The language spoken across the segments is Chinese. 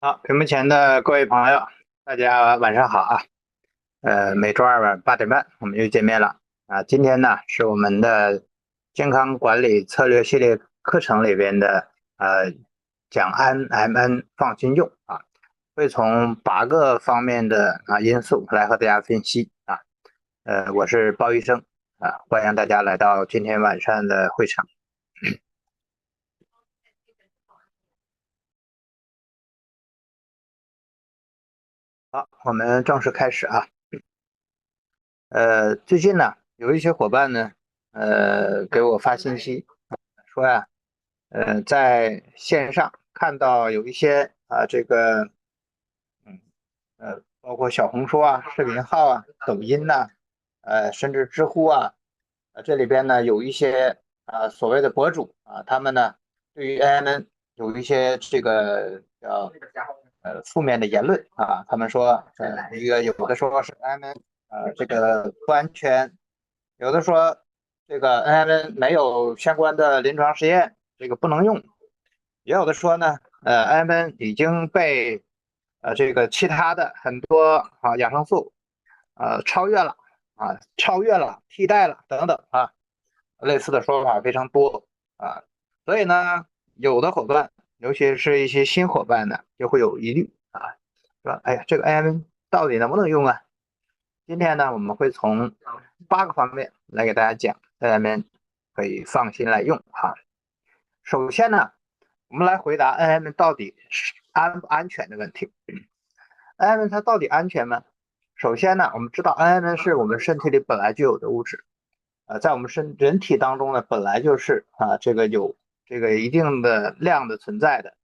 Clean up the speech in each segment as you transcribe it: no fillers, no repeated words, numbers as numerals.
好，屏幕前的各位朋友，大家晚上好啊！每周二晚8点半我们又见面了啊。今天呢是我们的健康管理策略系列课程里边的讲 NMN 放心用啊，会从8个方面的因素来和大家分析啊。我是包医生啊，欢迎大家来到今天晚上的会场。好，我们正式开始啊。最近呢，有一些伙伴呢，给我发信息说呀，在线上看到有一些包括小红书啊、视频号啊、抖音呐、甚至知乎啊，这里边呢有一些所谓的博主啊，他们呢对于 AMN 有一些负面的言论啊，他们说有的说是 AMN 这个不安全，有的说这个 AMN 没有相关的临床实验，这个不能用，也有的说呢AMN 已经被这个其他的很多养生素超越了、替代了等等啊，类似的说法非常多啊，所以呢，有的伙伴，尤其是一些新伙伴呢，就会有疑虑啊，说哎呀，这个 AMN 到底能不能用啊？今天呢，我们会从8个方面来给大家讲，大家们可以放心来用哈。首先呢，我们来回答 AMN 到底是安不安全的问题。AMN 它到底安全吗？首先呢，我们知道 AMN 是我们身体里本来就有的物质，在我们人体当中呢，本来就是有这个一定的量的存在的，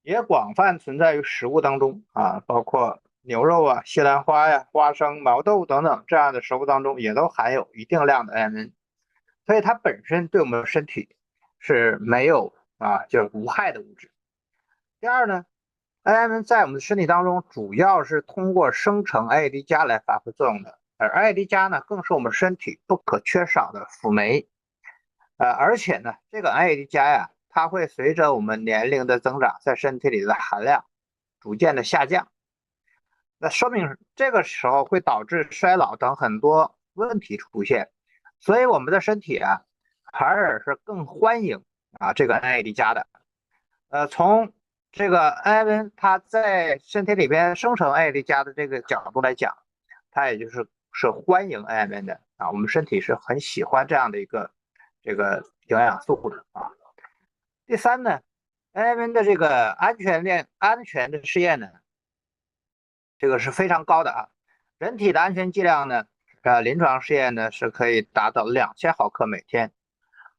也广泛存在于食物当中啊，包括牛肉啊、西兰花呀、花生、毛豆等等这样的食物当中也都含有一定量的 AMN，所以它本身对我们身体是没有就是无害的物质。第二呢，AMN 在我们的身体当中主要是通过生成 AAD 加来发挥作用的，而 AAD 加呢更是我们身体不可缺少的辅酶。而且呢，这个 AAD 加呀，它会随着我们年龄的增长，在身体里的含量逐渐的下降。那说明这个时候会导致衰老等很多问题出现。所以我们的身体啊，还是更欢迎这个 NAD 加的。从这个 AMN 它在身体里边生成 NAD 加的这个角度来讲，它也是欢迎 AMN 的啊。我们身体是很喜欢这样的一个营养素的啊。第三呢，AMN 的这个安全的试验呢，这个是非常高的啊。人体的安全剂量呢，临床试验呢是可以达到2000毫克每天。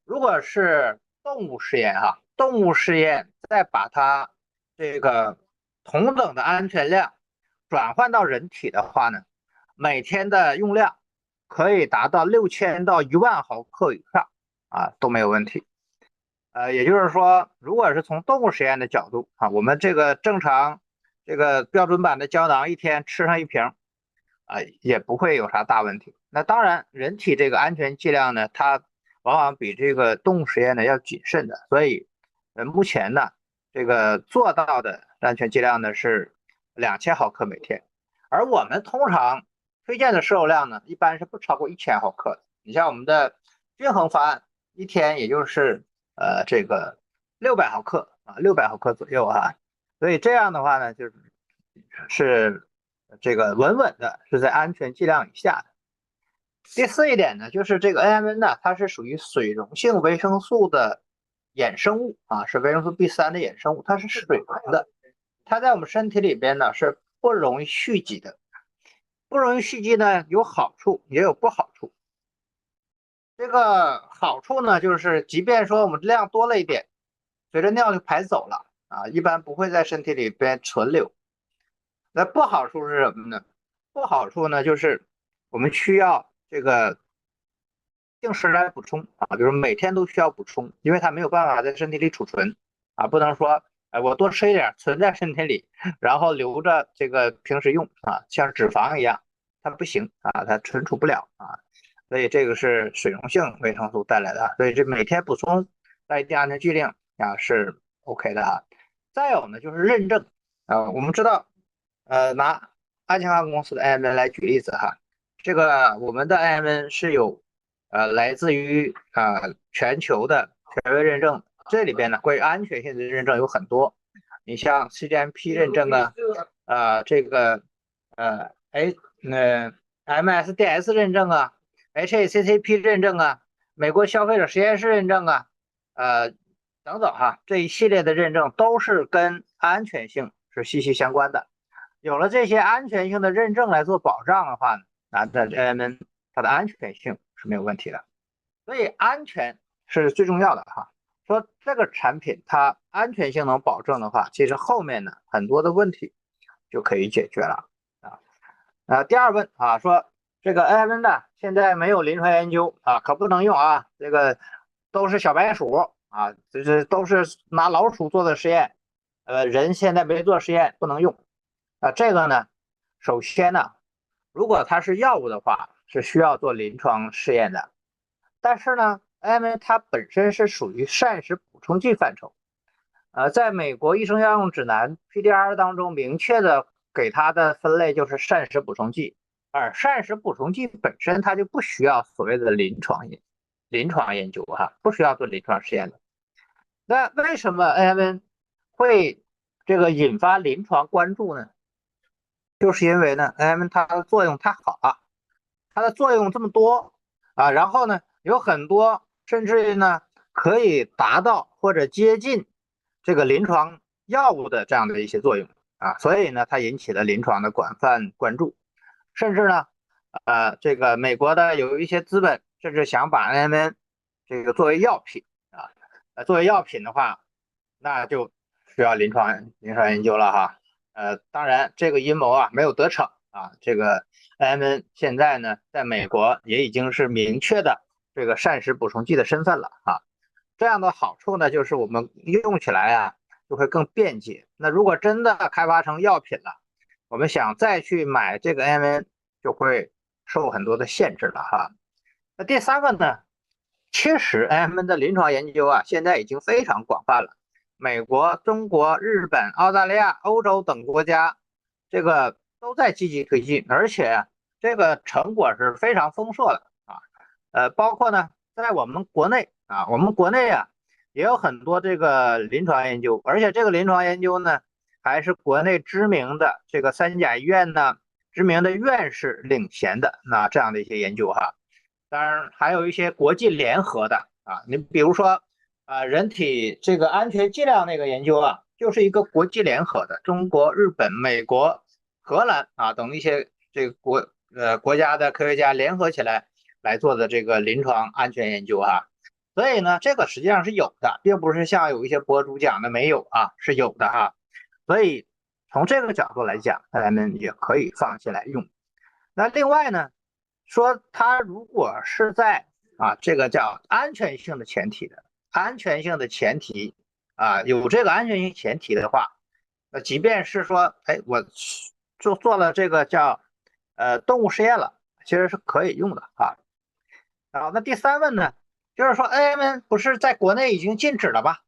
如果是动物试验动物试验再把它这个同等的安全量转换到人体的话呢，每天的用量可以达到6000到10000毫克以上都没有问题。也就是说，如果是从动物实验的角度我们这个正常这个标准版的胶囊一天吃上一瓶也不会有啥大问题。那当然，人体这个安全剂量呢，它往往比这个动物实验呢要谨慎的，所以目前呢，这个做到的安全剂量呢是2000毫克每天，而我们通常推荐的摄入量呢，一般是不超过1000毫克的。你像我们的均衡方案，一天也就是这个600毫克600毫克左右所以这样的话呢，就是这个稳稳的是在安全剂量以下的。第四一点呢，就是这个 AMN 呢，它是属于水溶性维生素的衍生物是维生素 B3的衍生物，它是水溶的，它在我们身体里边呢是不容易蓄积的。不容易蓄积呢有好处也有不好处。这个好处呢，就是即便说我们量多了一点，随着尿就排走了一般不会在身体里边存留。那不好处是什么呢？不好处呢，就是我们需要这个定时来补充比如每天都需要补充，因为它没有办法在身体里储存不能说我多吃一点存在身体里，然后留着这个平时用像脂肪一样，它不行它存储不了所以这个是水溶性维生素带来的所以这每天补充在一定安全剂量是 OK 的再有呢就是认证我们知道，拿阿金航公司的 IMN 来举例子哈，这个我们的 IMN 是有来自于全球的权威认证，这里边呢关于安全性的认证有很多，你像 CGMP 认证啊，这个MSDS 认证啊，HACCP 认证啊，美国消费者实验室认证啊，呃等等哈，这一系列的认证都是跟安全性是息息相关的。有了这些安全性的认证来做保障的话呢，这 AMN 它的安全性是没有问题的。所以安全是最重要的哈。说这个产品它安全性能保证的话，其实后面呢很多的问题就可以解决了第二问说这个 AMN 呢现在没有临床研究可不能用这个都是小白鼠就是都是拿老鼠做的实验，人现在没做实验不能用这个呢，首先呢，如果它是药物的话，是需要做临床试验的。但是呢，因为它本身是属于膳食补充剂范畴，在美国医生药用指南 PDR 当中明确的给它的分类就是膳食补充剂，而膳食补充剂本身它就不需要所谓的临床研究不需要做临床试验的。那为什么 AMN 会这个引发临床关注呢？就是因为呢它的作用太好它的作用这么多然后呢有很多甚至于呢可以达到或者接近这个临床药物的这样的一些作用所以呢它引起了临床的广泛关注，甚至呢这个美国的有一些资本甚至想把 AMN 这个作为药品作为药品的话，那就需要临床研究了当然这个阴谋没有得逞这个 AMN 现在呢在美国也已经是明确的这个膳食补充剂的身份了这样的好处呢就是我们用起来就会更便捷。那如果真的开发成药品了，我们想再去买这个 AMN 就会受很多的限制了那第三个呢，其实 AMN 的临床研究现在已经非常广泛了。美国、中国、日本、澳大利亚、欧洲等国家，这个都在积极推进，而且这个成果是非常丰硕的包括呢，在我们国内我们国内也有很多这个临床研究，而且这个临床研究呢，还是国内知名的这个三甲医院呢，知名的院士领衔的这样的一些研究当然还有一些国际联合的你比如说人体这个安全剂量那个研究就是一个国际联合的，中国、日本、美国、荷兰等一些这个国家的科学家联合起来做的这个临床安全研究所以呢，这个实际上是有的，并不是像有一些博主讲的没有是有的所以从这个角度来讲，咱们也可以放弃来用。那另外呢，说它如果是在这个叫安全性的前提有这个安全性前提的话，即便是说我就做了这个叫动物实验了，其实是可以用的那第三问呢，就是说 AMN 不是在国内已经禁止了吗？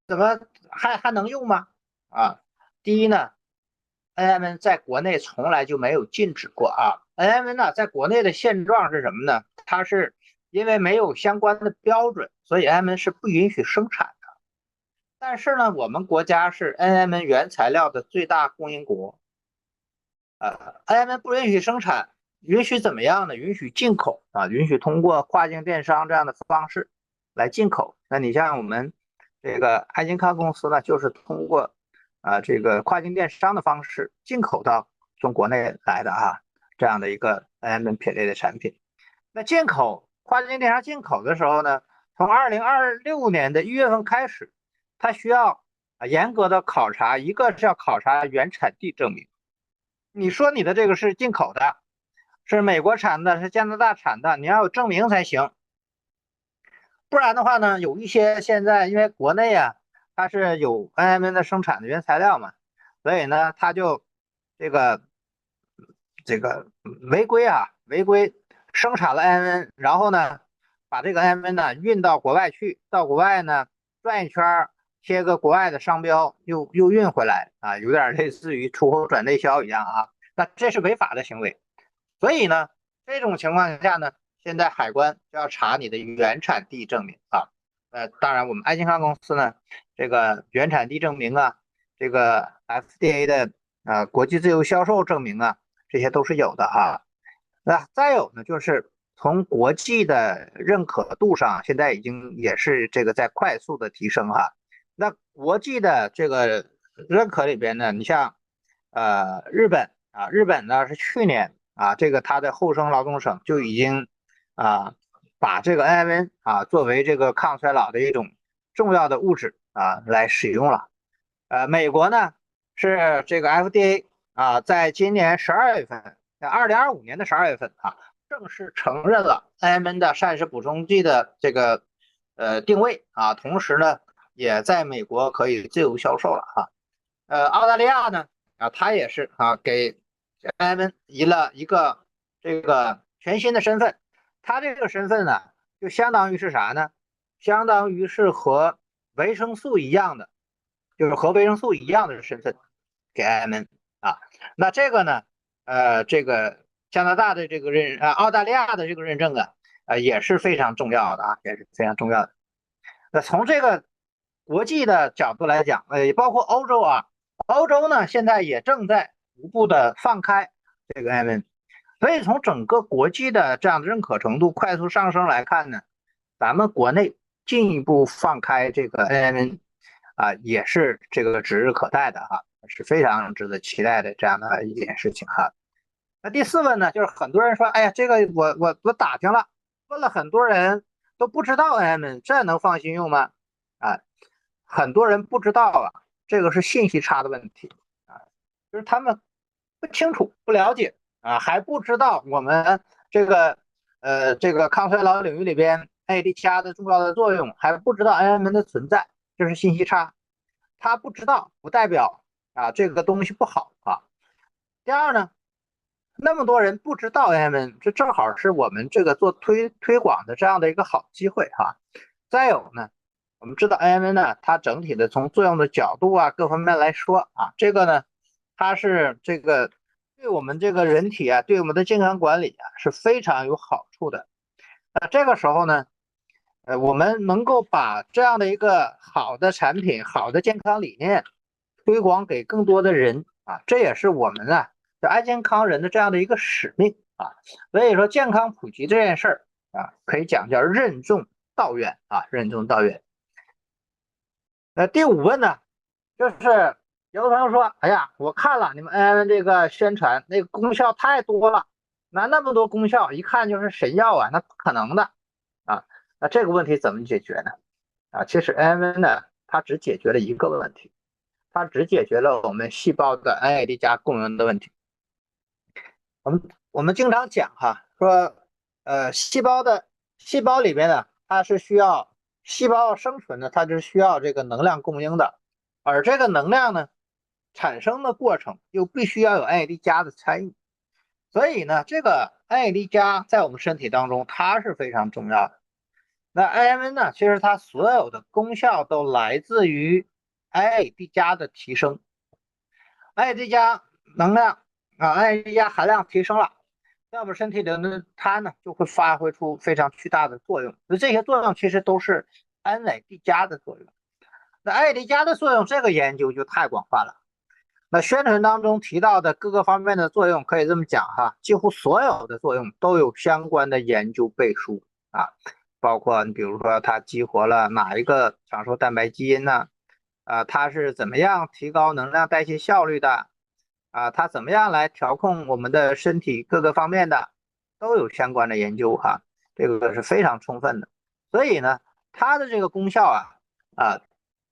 怎么还能用吗？第一呢，AMN 在国内从来就没有禁止过AMN 呢，在国内的现状是什么呢？它是因为没有相关的标准，所以 AMN 是不允许生产的。但是呢，我们国家是 AMN 原材料的最大供应国，AMN 不允许生产，允许怎么样呢？允许进口允许通过跨境电商这样的方式来进口。那你像我们这个爱金康公司呢，就是通过这个跨境电商的方式进口到从国内来的这样的一个 AMN 品类的产品。那跨境电商进口的时候呢，从2026年的1月份开始，它需要严格的考察，一个是要考察原产地证明。你说你的这个是进口的，是美国产的，是加拿大产的，你要有证明才行。不然的话呢，有一些现在因为国内它是有 AMN 的生产的原材料嘛，所以呢，它就这个违规生产了 AMN，然后呢，把这个 AMN 呢运到国外去，到国外呢转一圈贴个国外的商标又运回来啊，有点类似于出口转内销一样啊，那这是违法的行为。所以呢，这种情况下呢，现在海关就要查你的原产地证明啊。当然我们爱健康公司呢，这个原产地证明啊，这个 FDA 的国际自由销售证明啊，这些都是有的哈。那再有呢，就是从国际的认可度上，现在已经也是这个在快速的提升哈。那国际的这个认可里边呢，你像日本啊，日本呢是去年啊，这个它的厚生劳动省就已经啊把这个 NMN 啊作为这个抗衰老的一种重要的物质啊来使用了。美国呢是这个 FDA 啊，在今年12月份，在2025年的12月份啊，正式承认了 NMN 的膳食补充剂的这个定位啊，同时呢，也在美国可以自由销售了啊。澳大利亚呢啊，它也是啊，给 NMN 移了一个这个全新的身份，它这个身份呢，就相当于是啥呢？相当于是和维生素一样的。就是和维生素一样的身份给 IMN 啊。那这个呢，这个加拿大的这个澳大利亚的这个认证啊，也是非常重要的啊，也是非常重要的。那从这个国际的角度来讲，也包括欧洲啊，欧洲呢现在也正在逐步的放开这个 IMN，所以从整个国际的这样的认可程度快速上升来看呢，咱们国内进一步放开这个 IMN。也是这个指日可待的哈，是非常值得期待的这样的一件事情哈。那第四问呢，就是很多人说，哎呀，这个我打听了，问了很多人都不知道 M， 这能放心用吗？啊，很多人不知道啊，这个是信息差的问题啊，就是他们不清楚、不了解啊，还不知道我们这个抗衰老领域里边 AD 加的重要的作用，还不知道 NMN 的存在。这是信息差，他不知道不代表这个东西不好啊。第二呢，那么多人不知道 AMN，这正好是我们这个做推广的这样的一个好机会哈。再有呢，我们知道 AMN 呢，它整体的从作用的角度啊各方面来说啊，这个呢，它是这个对我们这个人体啊，对我们的健康管理啊是非常有好处的。这个时候呢，我们能够把这样的一个好的产品、好的健康理念推广给更多的人啊，这也是我们就爱健康人的这样的一个使命啊。所以说，健康普及这件事儿可以讲叫任重道远啊，任重道远。第五问呢，就是有的朋友说，哎呀，我看了你们 NMN 这个宣传，那个功效太多了，那么多功效，一看就是神药啊，那不可能的啊。那这个问题怎么解决呢？其实 NMN 呢，它只解决了一个问题，它只解决了我们细胞的 NAD 加供应的问题。我们经常讲哈，说细胞里边呢，它是需要细胞生存的，它是需要这个能量供应的，而这个能量呢产生的过程又必须要有 NAD 加的参与，所以呢，这个 NAD 加在我们身体当中它是非常重要的。那 IMN 呢，其实它所有的功效都来自于 NAD 加的提升，NAD 加能量NAD 加含量提升了，在我们身体里呢，它呢就会发挥出非常巨大的作用。那这些作用其实都是 NAD 加的作用。那 NAD 加的作用，这个研究就太广泛了。那宣传当中提到的各个方面的作用，可以这么讲哈，几乎所有的作用都有相关的研究背书啊。包括你比如说它激活了哪一个长寿蛋白基因呢？它是怎么样提高能量代谢效率的？它怎么样来调控我们的身体各个方面的，都有相关的研究哈，这个是非常充分的。所以呢，它的这个功效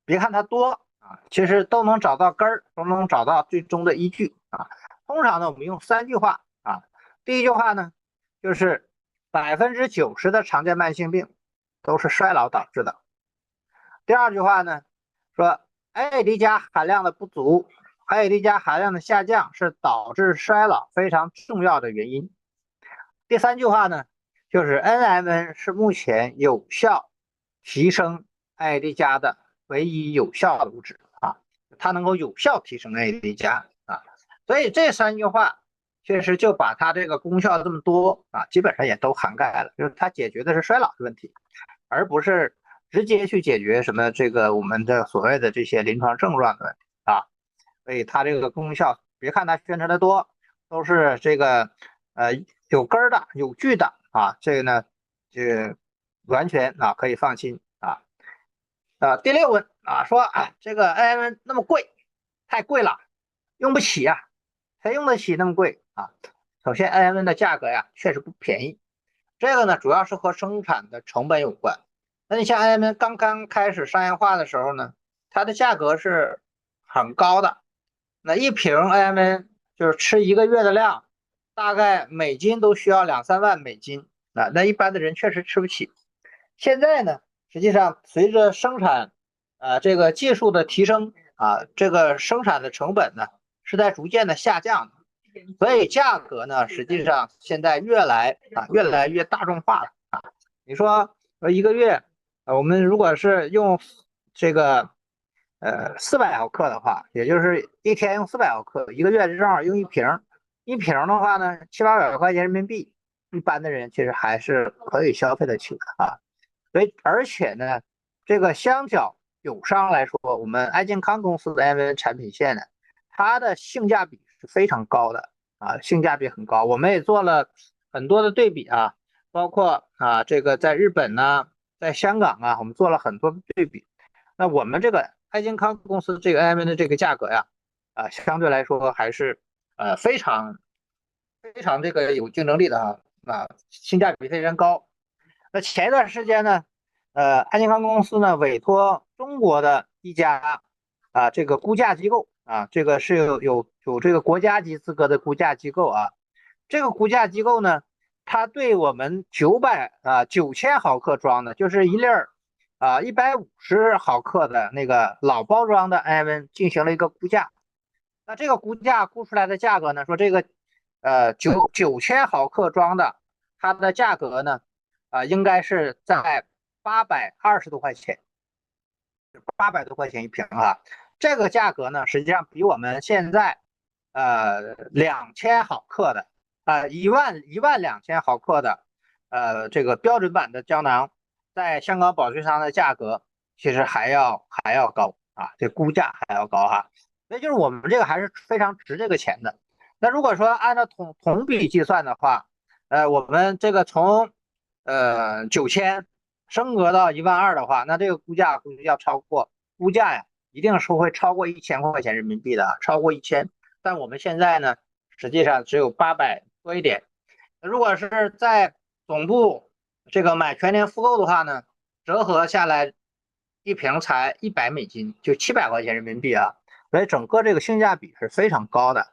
别看它多其实都能找到根儿，都能找到最终的依据啊。通常呢，我们用3句话啊。第一句话呢，就是90%的常见慢性病都是衰老导致的。第二句话呢，说 NAD 加含量的不足 ，NAD 加含量的下降是导致衰老非常重要的原因。第三句话呢，就是 NMN 是目前有效提升 NAD 加的唯一有效的物质啊，它能够有效提升 AD 加啊，所以这3句话确实就把它这个功效这么多啊，基本上也都涵盖了，就是它解决的是衰老的问题，而不是直接去解决什么这个我们的所谓的这些临床症状的问题啊，所以它这个功效，别看它宣传的多，都是这个有根儿的、有据的啊，这个呢，这完全啊可以放心啊。第6问啊，说啊这个 AMN 那么贵，太贵了，用不起呀、谁用得起那么贵啊？首先 AMN 的价格呀确实不便宜，这个呢主要是和生产的成本有关。那你像 AMN 刚刚开始商业化的时候呢，它的价格是很高的，那一瓶 AMN 就是吃1个月的量，大概美金都需要2、3万美金啊，那一般的人确实吃不起。现在呢，实际上随着生产这个技术的提升啊，这个生产的成本呢是在逐渐的下降的，所以价格呢实际上现在越来越大众化了啊。你说1个月我们如果是用这个400毫克的话，也就是一天用400毫克，1个月正好用一瓶，一瓶的话呢700-800块钱人民币，一般的人其实还是可以消费得起的啊。所以而且呢，这个相较友商来说，我们爱健康公司的 AMN 产品线呢，它的性价比是非常高的啊，性价比很高。我们也做了很多的对比啊，包括啊这个在日本呢，在香港啊，我们做了很多的对比。那我们这个爱健康公司这个 AMN 的这个价格呀，相对来说还是非常这个有竞争力的性价比非常高。那前一段时间呢，爱健康公司呢委托中国的一家这个估价机构啊，这个是有这个国家级资格的估价机构啊，这个估价机构呢，它对我们9000毫克装的，就是一粒150毫克的那个老包装的 AMN 进行了一个估价。那这个估价估出来的价格呢，说这个9000毫克装的，它的价格呢应该是在820多块钱，800多块钱一瓶啊。这个价格呢，实际上比我们现在2000毫克的12000毫克的这个标准版的胶囊，在香港保税商的价格其实还要高啊，这估价还要高哈。所以就是我们这个还是非常值这个钱的。那如果说按照同比计算的话，我们这个从9000升格到12000的话，那这个估价估计要超过估价呀，一定是会超过1000块钱人民币的，超过1000。但我们现在呢，实际上只有800多一点。如果是在总部这个买全年复购的话呢，折合下来一瓶才100美金，就700块钱人民币啊。所以整个这个性价比是非常高的。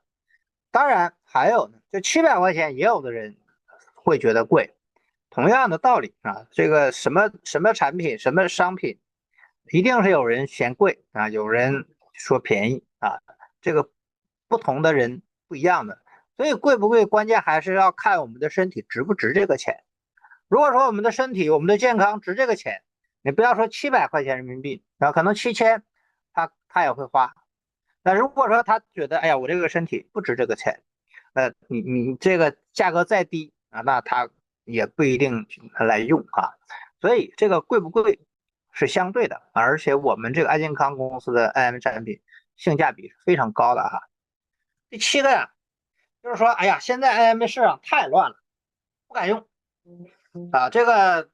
当然还有呢，这700块钱也有的人会觉得贵。同样的道理啊，这个什么产品、什么商品，一定是有人嫌贵啊，有人说便宜啊，这个不同的人不一样的，所以贵不贵，关键还是要看我们的身体值不值这个钱。如果说我们的身体、我们的健康值这个钱，你不要说700块钱人民币，啊，可能7000，他也会花。那如果说他觉得，哎呀，我这个身体不值这个钱，你这个价格再低啊，那他也不一定来用啊。所以这个贵不贵是相对的，而且我们这个爱健康公司的 IM 产品性价比是非常高的哈。第7个呀，就是说，哎呀，现在 IM 市场太乱了，不敢用啊。这个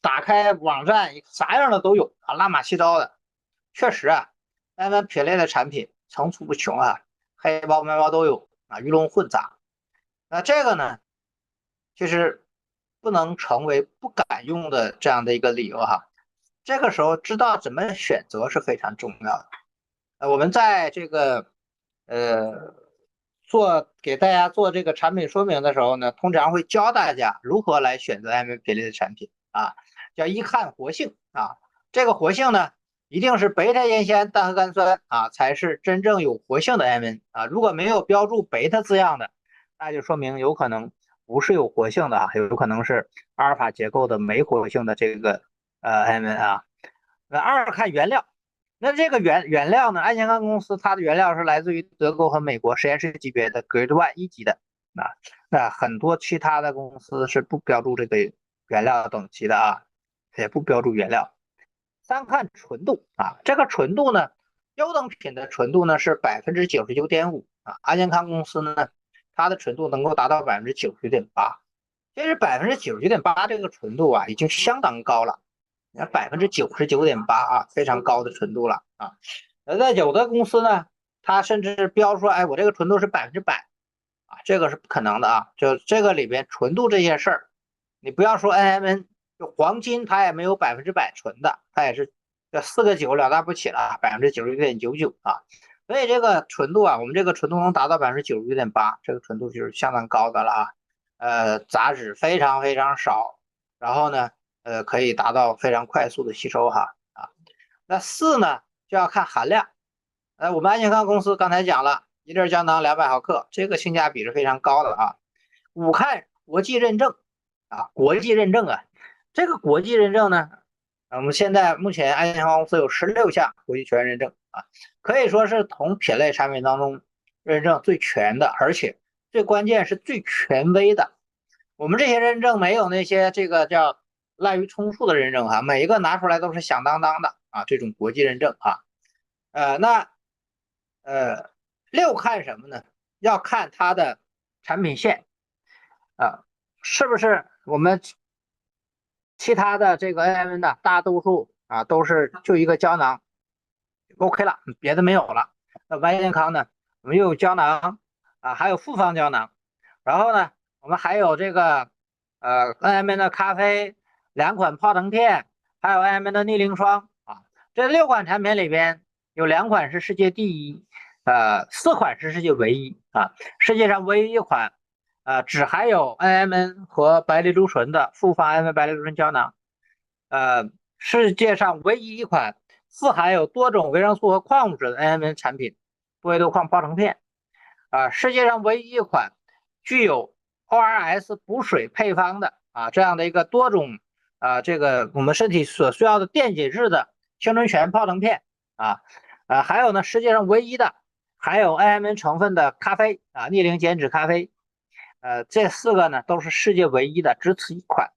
打开网站啥样的都有啊，乱码七糟的。确实啊，IM 品类的产品层出不穷啊，黑包白包都有啊，鱼龙混杂。那这个呢，其实不能成为不敢用的这样的一个理由哈。这个时候知道怎么选择是非常重要的。我们在这个呃给大家做这个产品说明的时候呢，通常会教大家如何来选择 IM 品类的产品啊，叫一看活性啊。这个活性呢，一定是贝塔烟酰单核苷酸啊，才是真正有活性的 IM 啊。如果没有标注贝塔字样的，那就说明有可能不是有活性的啊，有可能是阿尔法结构的没活性的这个IM 啊。二看原料。那这个原料呢？安健康公司它的原料是来自于德国和美国实验室级别的 Grade 1一级的啊。那很多其他的公司是不标注这个原料等级的啊，也不标注原料。三看纯度啊，这个纯度呢，优等品的纯度呢是99.5%啊，安健康公司呢，它的纯度能够达到99.8%。其实99.8%这个纯度啊，已经相当高了。99.8%啊，非常高的纯度了啊。在有的公司呢，它甚至标说，哎，我这个纯度是100%啊，这个是不可能的啊。就这个里边纯度这些事儿，你不要说 NMN，就黄金它也没有100%纯的，它也是这4个9了大不起了，99.99%啊。所以这个纯度啊，我们这个纯度能达到99.8%，这个纯度就是相当高的了啊。杂质非常非常少，然后呢，可以达到非常快速的吸收哈啊。那4呢就要看含量，我们安健康公司刚才讲了，一粒胶囊200毫克，这个性价比是非常高的啊。5看国际认证啊，国际认证啊，这个国际认证呢，我们现在目前安健康公司有16项国际权威认证啊，可以说是同品类产品当中认证最全的，而且最关键是最权威的。我们这些认证没有那些这个叫滥竽充数的认证哈，每一个拿出来都是响当当的啊，这种国际认证啊。那6看什么呢？要看它的产品线啊，是不是我们其他的这个 AMN 的大多数啊都是就一个胶囊 OK 了，别的没有了。那安健康呢，我们又有胶囊啊，还有复方胶囊，然后呢，我们还有这个NMN 的咖啡2款泡腾片，还有 NMN 的逆龄霜啊。这6款产品里边有2款是世界第一，4款是世界唯一啊。世界上唯一一款只含有 NMN 和白藜芦醇的复方 NMN 白藜芦醇胶囊，世界上唯一一款富含有多种维生素和矿物质的 NMN 产品，多维多矿泡腾片世界上唯一一款具有 ORS 补水配方的这样的一个多种这个我们身体所需要的电解质的青春泉泡腾片还有呢，世界上唯一的含有 NMN 成分的咖啡逆龄减脂咖啡，这4个呢都是世界唯一的，只此一款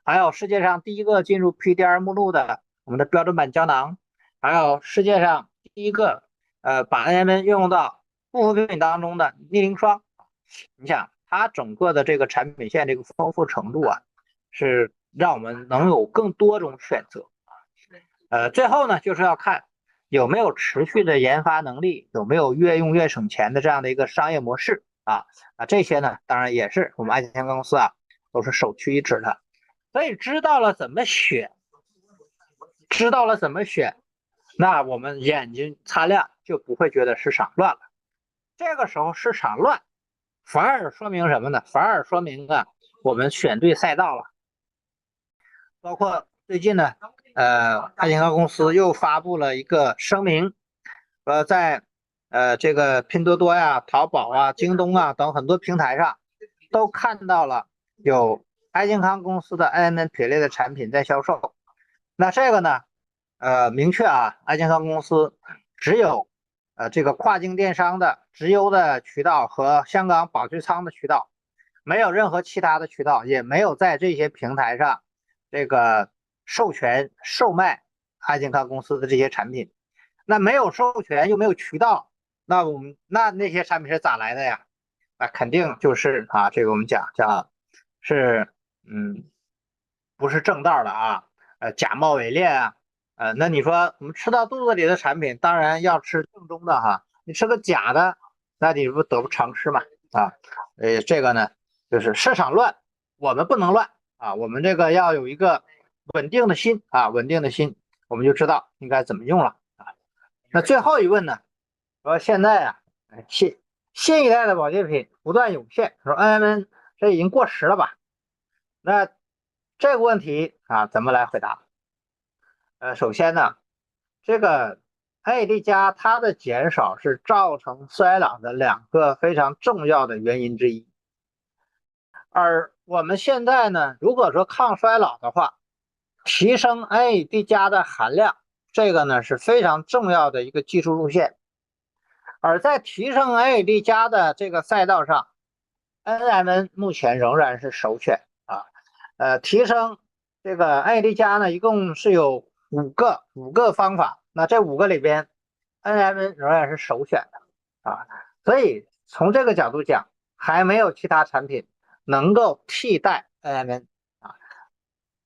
还有世界上第一个进入 PDR 目录的我们的标准版胶囊，还有世界上第一个把 NMN 运用到护肤品当中的逆龄霜。你想它整个的这个产品线这个丰富程度是让我们能有更多种选择最后呢就是要看有没有持续的研发能力，有没有越用越省钱的这样的一个商业模式这些呢当然也是我们安健康公司都是首屈一指的。所以知道了怎么选，那我们眼睛擦亮，就不会觉得市场乱了。这个时候市场乱，反而说明什么呢？反而说明我们选对赛道了。包括最近呢，安健康公司又发布了一个声明，在这个拼多多呀、淘宝京东等很多平台上都看到了有安健康公司的 NMN 品类的产品在销售。那这个呢，明确安健康公司只有这个跨境电商的直邮的渠道和香港保税仓的渠道，没有任何其他的渠道，也没有在这些平台上这个授权售卖安健康公司的这些产品。那没有授权又没有渠道，那我们那些产品是咋来的呀？肯定就是这个我们讲是不是正道的假冒伪劣那你说我们吃到肚子里的产品，当然要吃正宗的你吃个假的，那你不得不偿失嘛这个呢就是市场乱，我们不能乱我们这个要有一个稳定的心稳定的心，我们就知道应该怎么用了那最后一问呢，说现在新一代的保健品不断涌现，说 NMN 这已经过时了吧？那这个问题怎么来回答？首先呢，这个 AD 加它的减少是造成衰老的2个非常重要的原因之一。而我们现在呢，如果说抗衰老的话，提升 NAD 加的含量，这个呢是非常重要的一个技术路线。而在提升 NAD 加的这个赛道上，NMN 目前仍然是首选啊。提升这个 NAD 加呢，一共是有五个方法，那这5个里边，NMN 仍然是首选的啊。所以从这个角度讲，还没有其他产品能够替代 NMN 啊，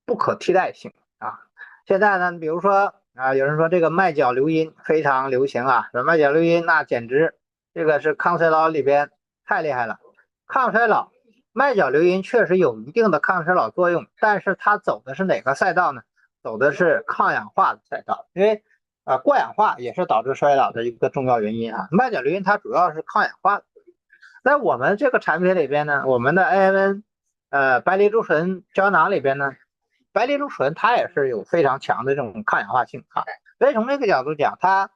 不可替代性啊。现在呢，比如说啊，有人说这个麦角硫因非常流行啊，说麦角硫因那简直这个是抗衰老里边太厉害了。抗衰老，麦角硫因确实有一定的抗衰老作用，但是它走的是哪个赛道呢？走的是抗氧化的赛道，因为过氧化也是导致衰老的一个重要原因啊。麦角硫因它主要是抗氧化的。在我们这个产品里边呢，我们的 AMN 白藜芦醇胶囊里边呢，白藜芦醇它也是有非常强的这种抗氧化性啊，所以从这个角度讲，它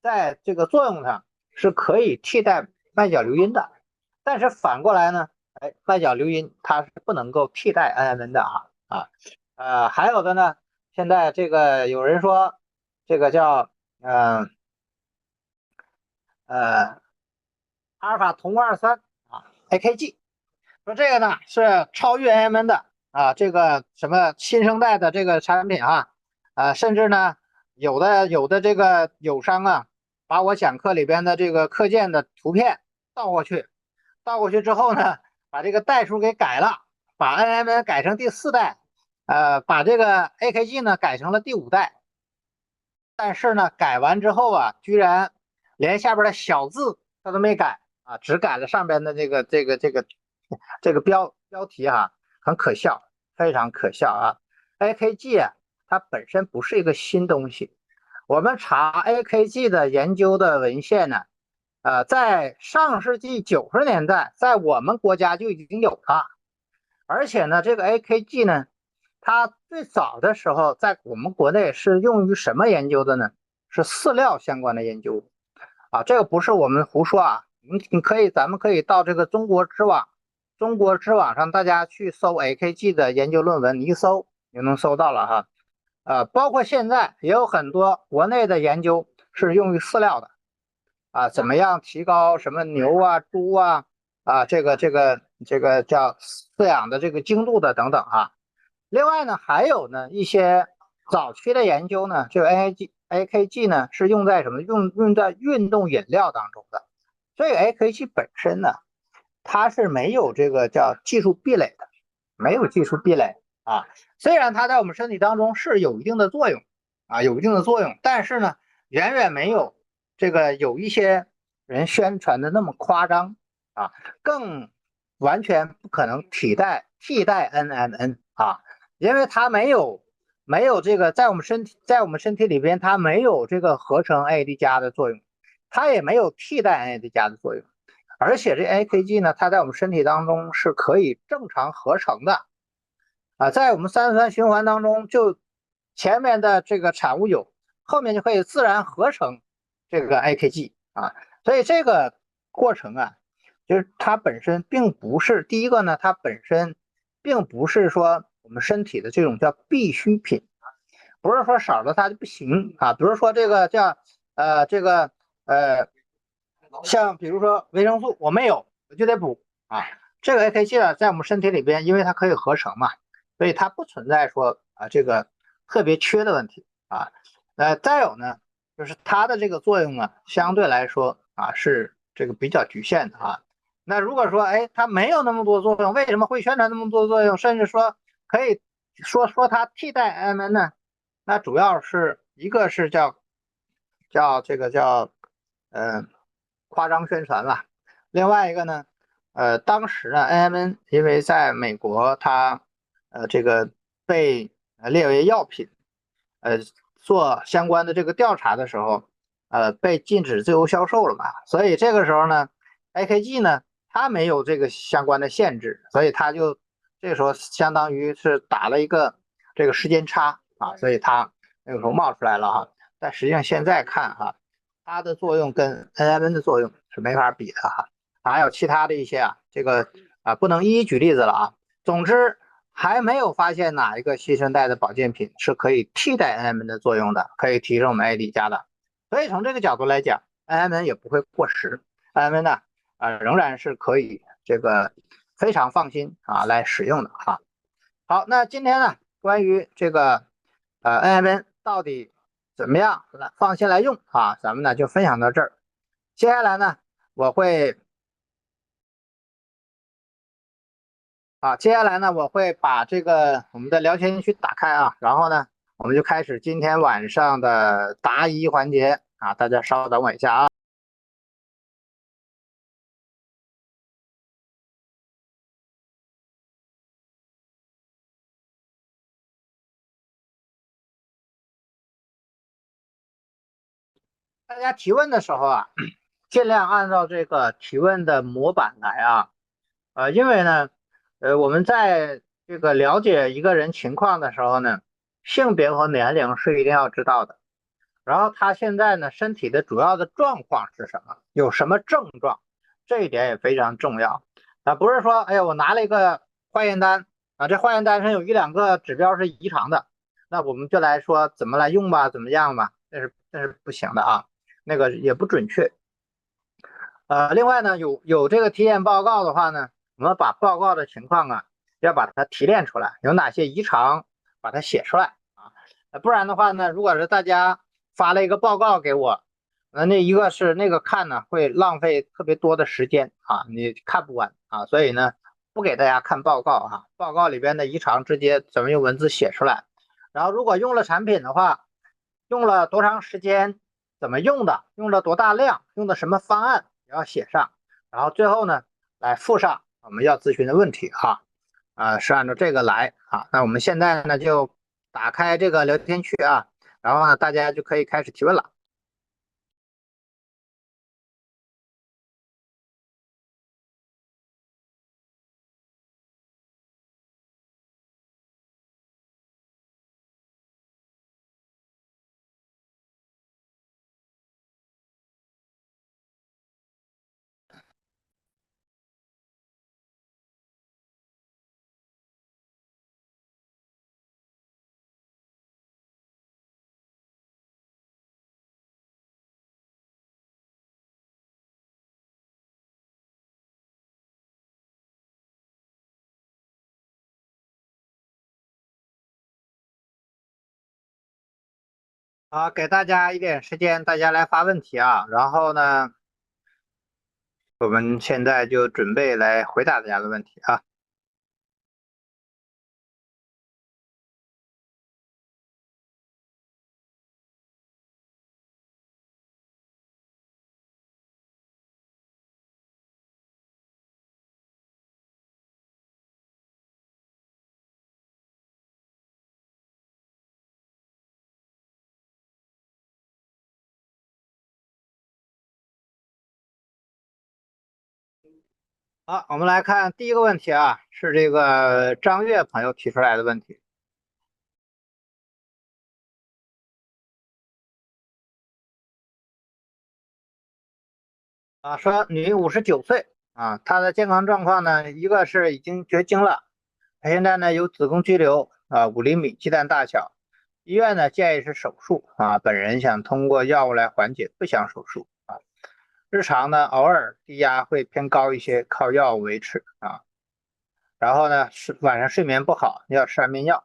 在这个作用上是可以替代麦角硫因的。但是反过来呢，麦角硫因它是不能够替代 NMN 的还有的呢，现在这个有人说这个叫阿尔法同位二酸AKG，说这个呢是超越 NMN 的这个什么新生代的这个产品甚至呢有的这个友商把我讲课里边的这个课件的图片倒过去，之后呢，把这个代数给改了，把 NMN 改成第4代，把这个 AKG 呢改成了第5代，但是呢改完之后居然连下边的小字它都没改只改了上边的这个标题很可笑，非常可笑AKG 它本身不是一个新东西，我们查 AKG 的研究的文献呢，在上世纪90年代，在我们国家就已经有它，而且呢，这个 AKG 呢，它最早的时候在我们国内是用于什么研究的呢？是饲料相关的研究这个不是我们胡说咱们可以到这个中国知网上大家去搜 AKG 的研究论文，你一搜就能搜到了包括现在也有很多国内的研究是用于饲料的怎么样提高什么牛猪这个叫饲养的这个精度的等等另外呢，还有呢一些早期的研究呢，这个 AKG 呢是用在什么？用在运动饮料当中的。所以 AKG 本身呢，它是没有这个叫技术壁垒的，没有技术壁垒虽然它在我们身体当中是有一定的作用有一定的作用，但是呢，远远没有这个有一些人宣传的那么夸张更完全不可能替代 NMN 因为它没有这个在我们身体里边，它没有这个合成 NAD 加的作用，它也没有替代 NAD 加的作用，而且这 AKG 呢，它在我们身体当中是可以正常合成的在我们三酸循环当中，就前面的这个产物有，后面就可以自然合成这个 AKG所以这个过程就是它本身并不是第一个呢，它本身并不是说我们身体的这种叫必需品不是说少了它就不行比如说这个叫像比如说维生素我没有我就得补这个 AKG 在我们身体里边，因为它可以合成嘛，所以它不存在说这个特别缺的问题再有呢，就是它的这个作用相对来说是这个比较局限的那如果说它没有那么多作用，为什么会宣传那么多作用，甚至说可以说它替代 NMN 呢？那主要是一个是叫这个叫夸张宣传了，另外一个呢当时呢 NMN 因为在美国它这个被列为药品做相关的这个调查的时候被禁止自由销售了嘛，所以这个时候呢 AKG 呢它没有这个相关的限制，所以它就这个时候相当于是打了一个这个时间差所以它那个时候冒出来了但实际上现在看它的作用跟 NMN 的作用是没法比的还有其他的一些这个不能一一举例子了总之还没有发现哪一个新生代的保健品是可以替代 NMN 的作用的，可以提升我们 AD 加的。所以从这个角度来讲，NMN 也不会过时，NMN 呢仍然是可以这个非常放心来使用的哈。好，那今天呢关于这个NMN 到底怎么样来放心来用咱们呢就分享到这儿。接下来呢我会我会把这个我们的聊天区打开然后呢，我们就开始今天晚上的答疑环节大家稍等我一下啊。大家提问的时候尽量按照这个提问的模板来因为呢，我们在这个了解一个人情况的时候呢，性别和年龄是一定要知道的。然后他现在呢，身体的主要的状况是什么？有什么症状？这一点也非常重要不是说，哎呀，我拿了一个化验单这化验单上有1-2个指标是异常的，那我们就来说怎么来用吧，怎么样吧？那是不行的那个也不准确。另外呢，有这个体检报告的话呢，我们把报告的情况要把它提炼出来，有哪些异常，把它写出来不然的话呢，如果是大家发了一个报告给我，那一个是那个看呢会浪费特别多的时间你看不完所以呢不给大家看报告报告里边的异常直接怎么用文字写出来，然后如果用了产品的话，用了多长时间，怎么用的，用了多大量，用的什么方案也要写上，然后最后呢来附上我们要咨询的问题是按照这个来那我们现在呢就打开这个聊天区然后呢大家就可以开始提问了。好，给大家一点时间，大家来发问题然后呢，我们现在就准备来回答大家的问题好，我们来看第一个问题是这个张悦朋友提出来的问题说女59岁她的健康状况呢，一个是已经绝经了，她现在呢有子宫肌瘤5厘米，鸡蛋大小，医院呢建议是手术本人想通过药物来缓解，不想手术日常呢偶尔低压会偏高一些，靠药物维持然后呢晚上睡眠不好，要吃安眠药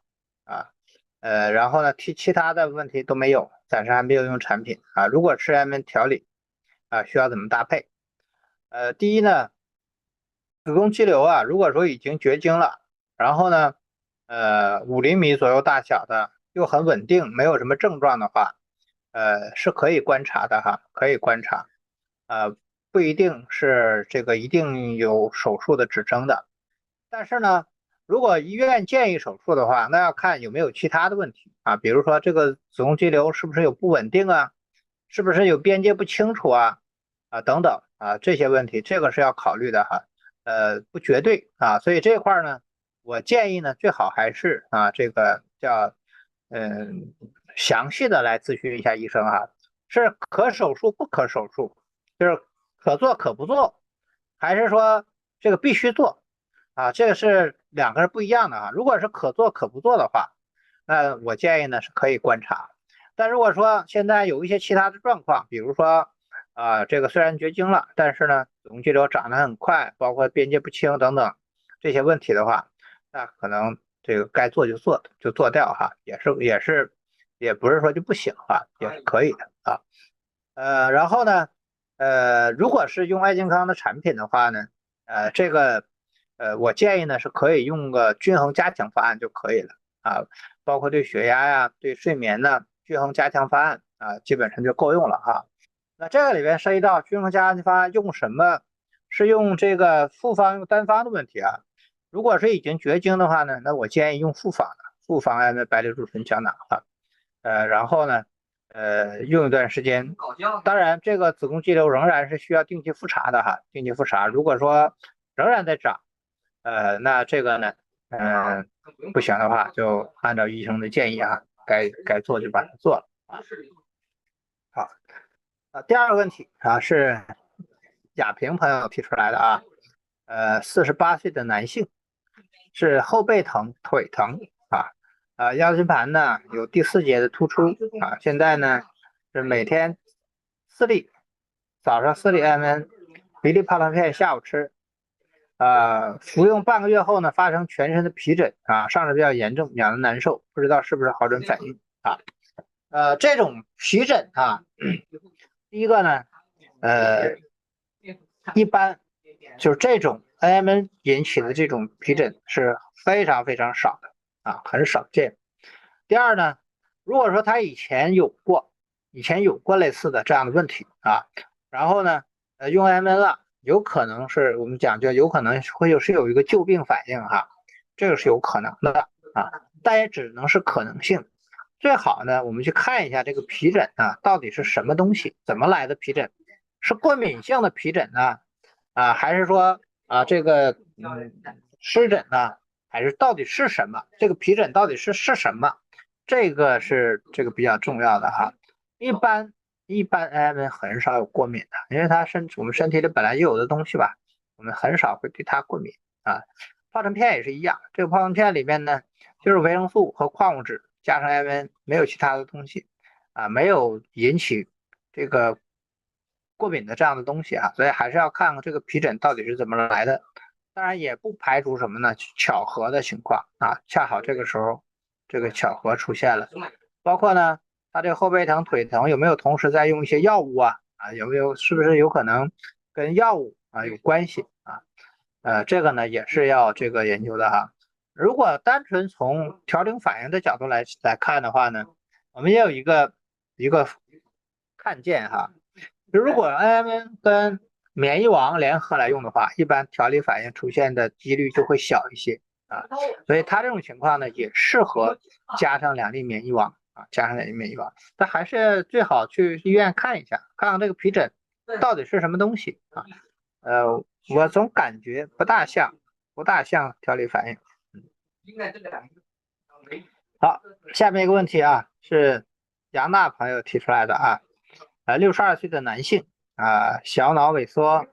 然后呢其他的问题都没有，暂时还没有用产品如果吃安眠调理需要怎么搭配？第一呢，子宫肌瘤如果说已经绝经了，然后呢5厘米左右大小的，又很稳定，没有什么症状的话是可以观察的可以观察不一定是这个一定有手术的指征的。但是呢，如果医院建议手术的话，那要看有没有其他的问题比如说这个子宫肌瘤是不是有不稳定是不是有边界不清楚等等这些问题，这个是要考虑的不绝对所以这块呢，我建议呢最好还是这个叫详细的来咨询一下医生是可手术不可手术，就是可做可不做，还是说这个必须做这个是两个是不一样的啊。如果是可做可不做的话，那我建议呢是可以观察。但如果说现在有一些其他的状况，比如说这个虽然绝经了，但是呢子宫肌瘤长得很快，包括边界不清等等这些问题的话，那可能这个该做就做掉哈，也不是说就不行啊，也是可以的啊。然后呢，如果是用爱健康的产品的话呢，这个我建议呢是可以用个均衡加强方案就可以了啊，包括对血压呀、对睡眠呢均衡加强方案啊，基本上就够用了哈。那这个里边涉及到均衡加强方案用什么，是用这个复方用单方的问题啊。如果是已经绝经的话呢，那我建议用复方的，复方的白藜芦醇胶囊啊。然后呢，用一段时间。当然，这个子宫肌瘤仍然是需要定期复查的哈，定期复查。如果说仍然在长，那这个呢，不行的话，就按照医生的建议啊，该做就把它做了啊。好，第二个问题啊是亚平朋友提出来的啊，48岁的男性，是后背疼、腿疼腰间盘呢有第4节的突出啊，现在呢是每天4粒，早上4粒 IMN， 1粒泡腾片，下午吃，服用半个月后呢发生全身的皮疹啊，上肢比较严重，痒的难受，不知道是不是好转反应啊？这种皮疹啊，第一个呢，一般就是这种 IMN 引起的这种皮疹是非常非常少的啊，很少见。第二呢，如果说他以前有过类似的这样的问题啊，然后呢，用 IMN 了，有可能是我们讲究，有可能是有一个旧病反应哈，这个是有可能的啊，但也只能是可能性。最好呢，我们去看一下这个皮疹啊，到底是什么东西，怎么来的皮疹？是过敏性的皮疹呢？还是说这个湿疹呢？还是到底是什么？这个皮疹到底是什么？这个是比较重要的哈。一般 IMN 很少有过敏的，因为我们身体里本来就有的东西吧，我们很少会对它过敏啊。泡腾片也是一样，这个泡腾片里面呢，就是维生素和矿物质加上 IMN，没有其他的东西啊，没有引起这个过敏的这样的东西啊，所以还是要看看这个皮疹到底是怎么来的。当然也不排除什么呢？巧合的情况啊，恰好这个时候这个巧合出现了，包括呢，他这个后背疼、腿疼有没有同时在用一些药物有没有是不是有可能跟药物有关系这个呢也是要这个研究的哈。如果单纯从调整反应的角度来看的话呢，我们也有一个看见哈，如果 IMN 跟免疫王联合来用的话，一般调理反应出现的几率就会小一些所以它这种情况呢，也适合加上2粒免疫王但还是最好去医院看一下，看看这个皮疹到底是什么东西我总感觉不大像调理反应。好，下面一个问题是杨娜朋友提出来的62岁的男性小脑萎缩，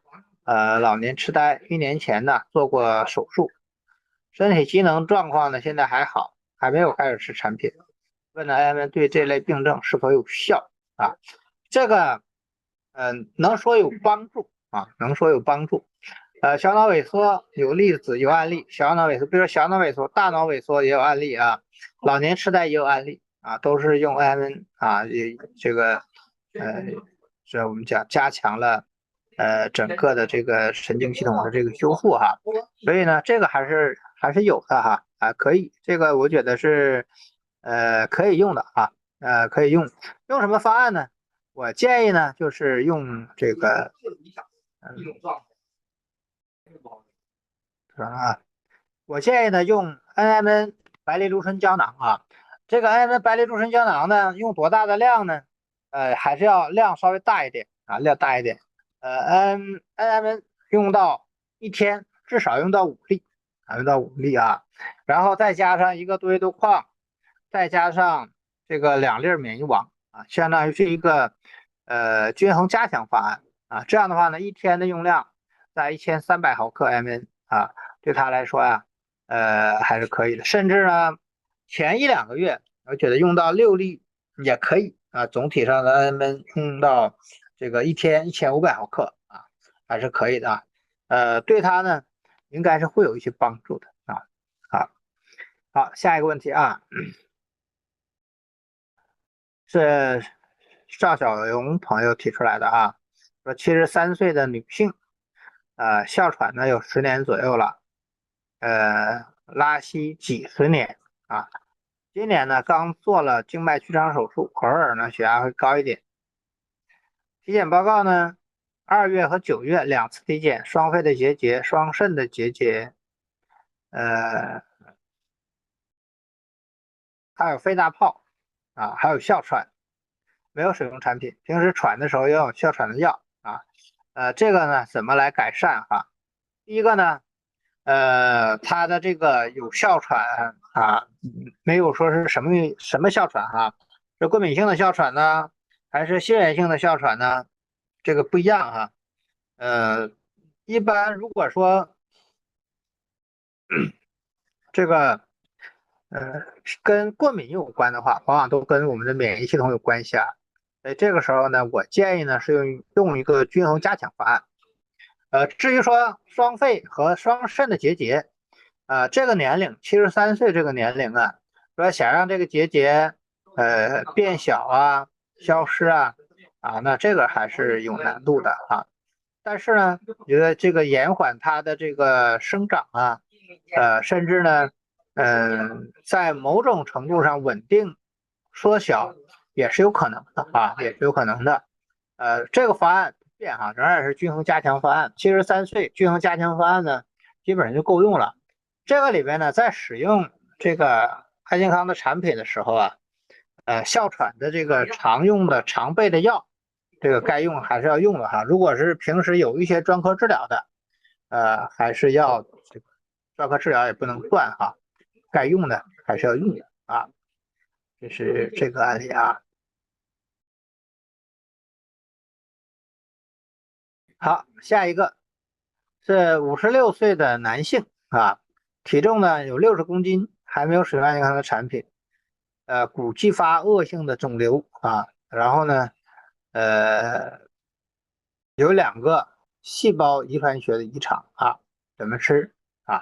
老年痴呆，1年前呢做过手术，身体机能状况呢现在还好，还没有开始吃产品。问了 IMN 对这类病症是否有效这个能说有帮助能说有帮助。小脑萎缩有例子有案例，小脑萎缩比如说小脑萎缩、大脑萎缩也有案例老年痴呆也有案例都是用 IMN 这个这我们讲加强了整个的这个神经系统的这个修复所以呢这个还是有的可以，这个我觉得是可以用的可以用什么方案呢？我建议呢就是用这个我建议呢用 NMN 白藜芦醇胶囊这个 NMN 白藜芦醇胶囊呢用多大的量呢？还是要量稍微大一点量大一点。NMN 用到一天至少用到5粒然后再加上1个多维多矿，再加上这个2粒免疫王相当于是一个均衡加强方案这样的话呢，一天的用量在1300毫克 MN对他来说还是可以的。甚至呢，前1、2个月，我觉得用到6粒也可以啊。总体上呢，咱们用到这个一天1500毫克啊，还是可以的。对它呢，应该是会有一些帮助的啊。好，下一个问题啊，是邵小荣朋友提出来的啊，说73岁的女性，哮喘呢有10年左右了，拉稀几十年啊，今年呢刚做了静脉曲张手术，偶尔呢血压会高一点。体检报告呢，2月和9月2次体检，双肺的结节、双肾的结节，呃，还有肺大泡啊，还有哮喘，没有使用产品。平时喘的时候要有哮喘的药啊。这个呢怎么来改善哈？第一个呢，它的这个有哮喘啊，没有说是什么哮喘哈，是过敏性的哮喘呢，还是心源性的哮喘呢？这个不一样哈。一般如果说这个跟过敏有关的话，往往都跟我们的免疫系统有关系啊。所以这个时候呢，我建议呢是用一个均衡加强方案。至于说双肺和双肾的结节，这个年龄73岁这个年龄啊，说想让这个结节变小啊、消失啊，那这个还是有难度的啊。但是呢，我觉得这个延缓它的这个生长啊，甚至呢，在某种程度上稳定缩小也是有可能的啊，也是有可能的。这个方案不变哈，仍然是均衡加强方案。73岁均衡加强方案呢，基本上就够用了。这个里边呢，在使用这个爱健康的产品的时候啊，哮喘的这个常用的常备的药，这个该用还是要用的哈。如果是平时有一些专科治疗的，还是要这个专科治疗也不能断哈，该用的还是要用的啊。这是这个案例啊。好，下一个是56岁的男性啊，体重呢有60公斤，还没有使用爱健康的产品，骨继发恶性的肿瘤啊，然后呢，呃，有2个细胞遗传学的异常啊，怎么吃啊？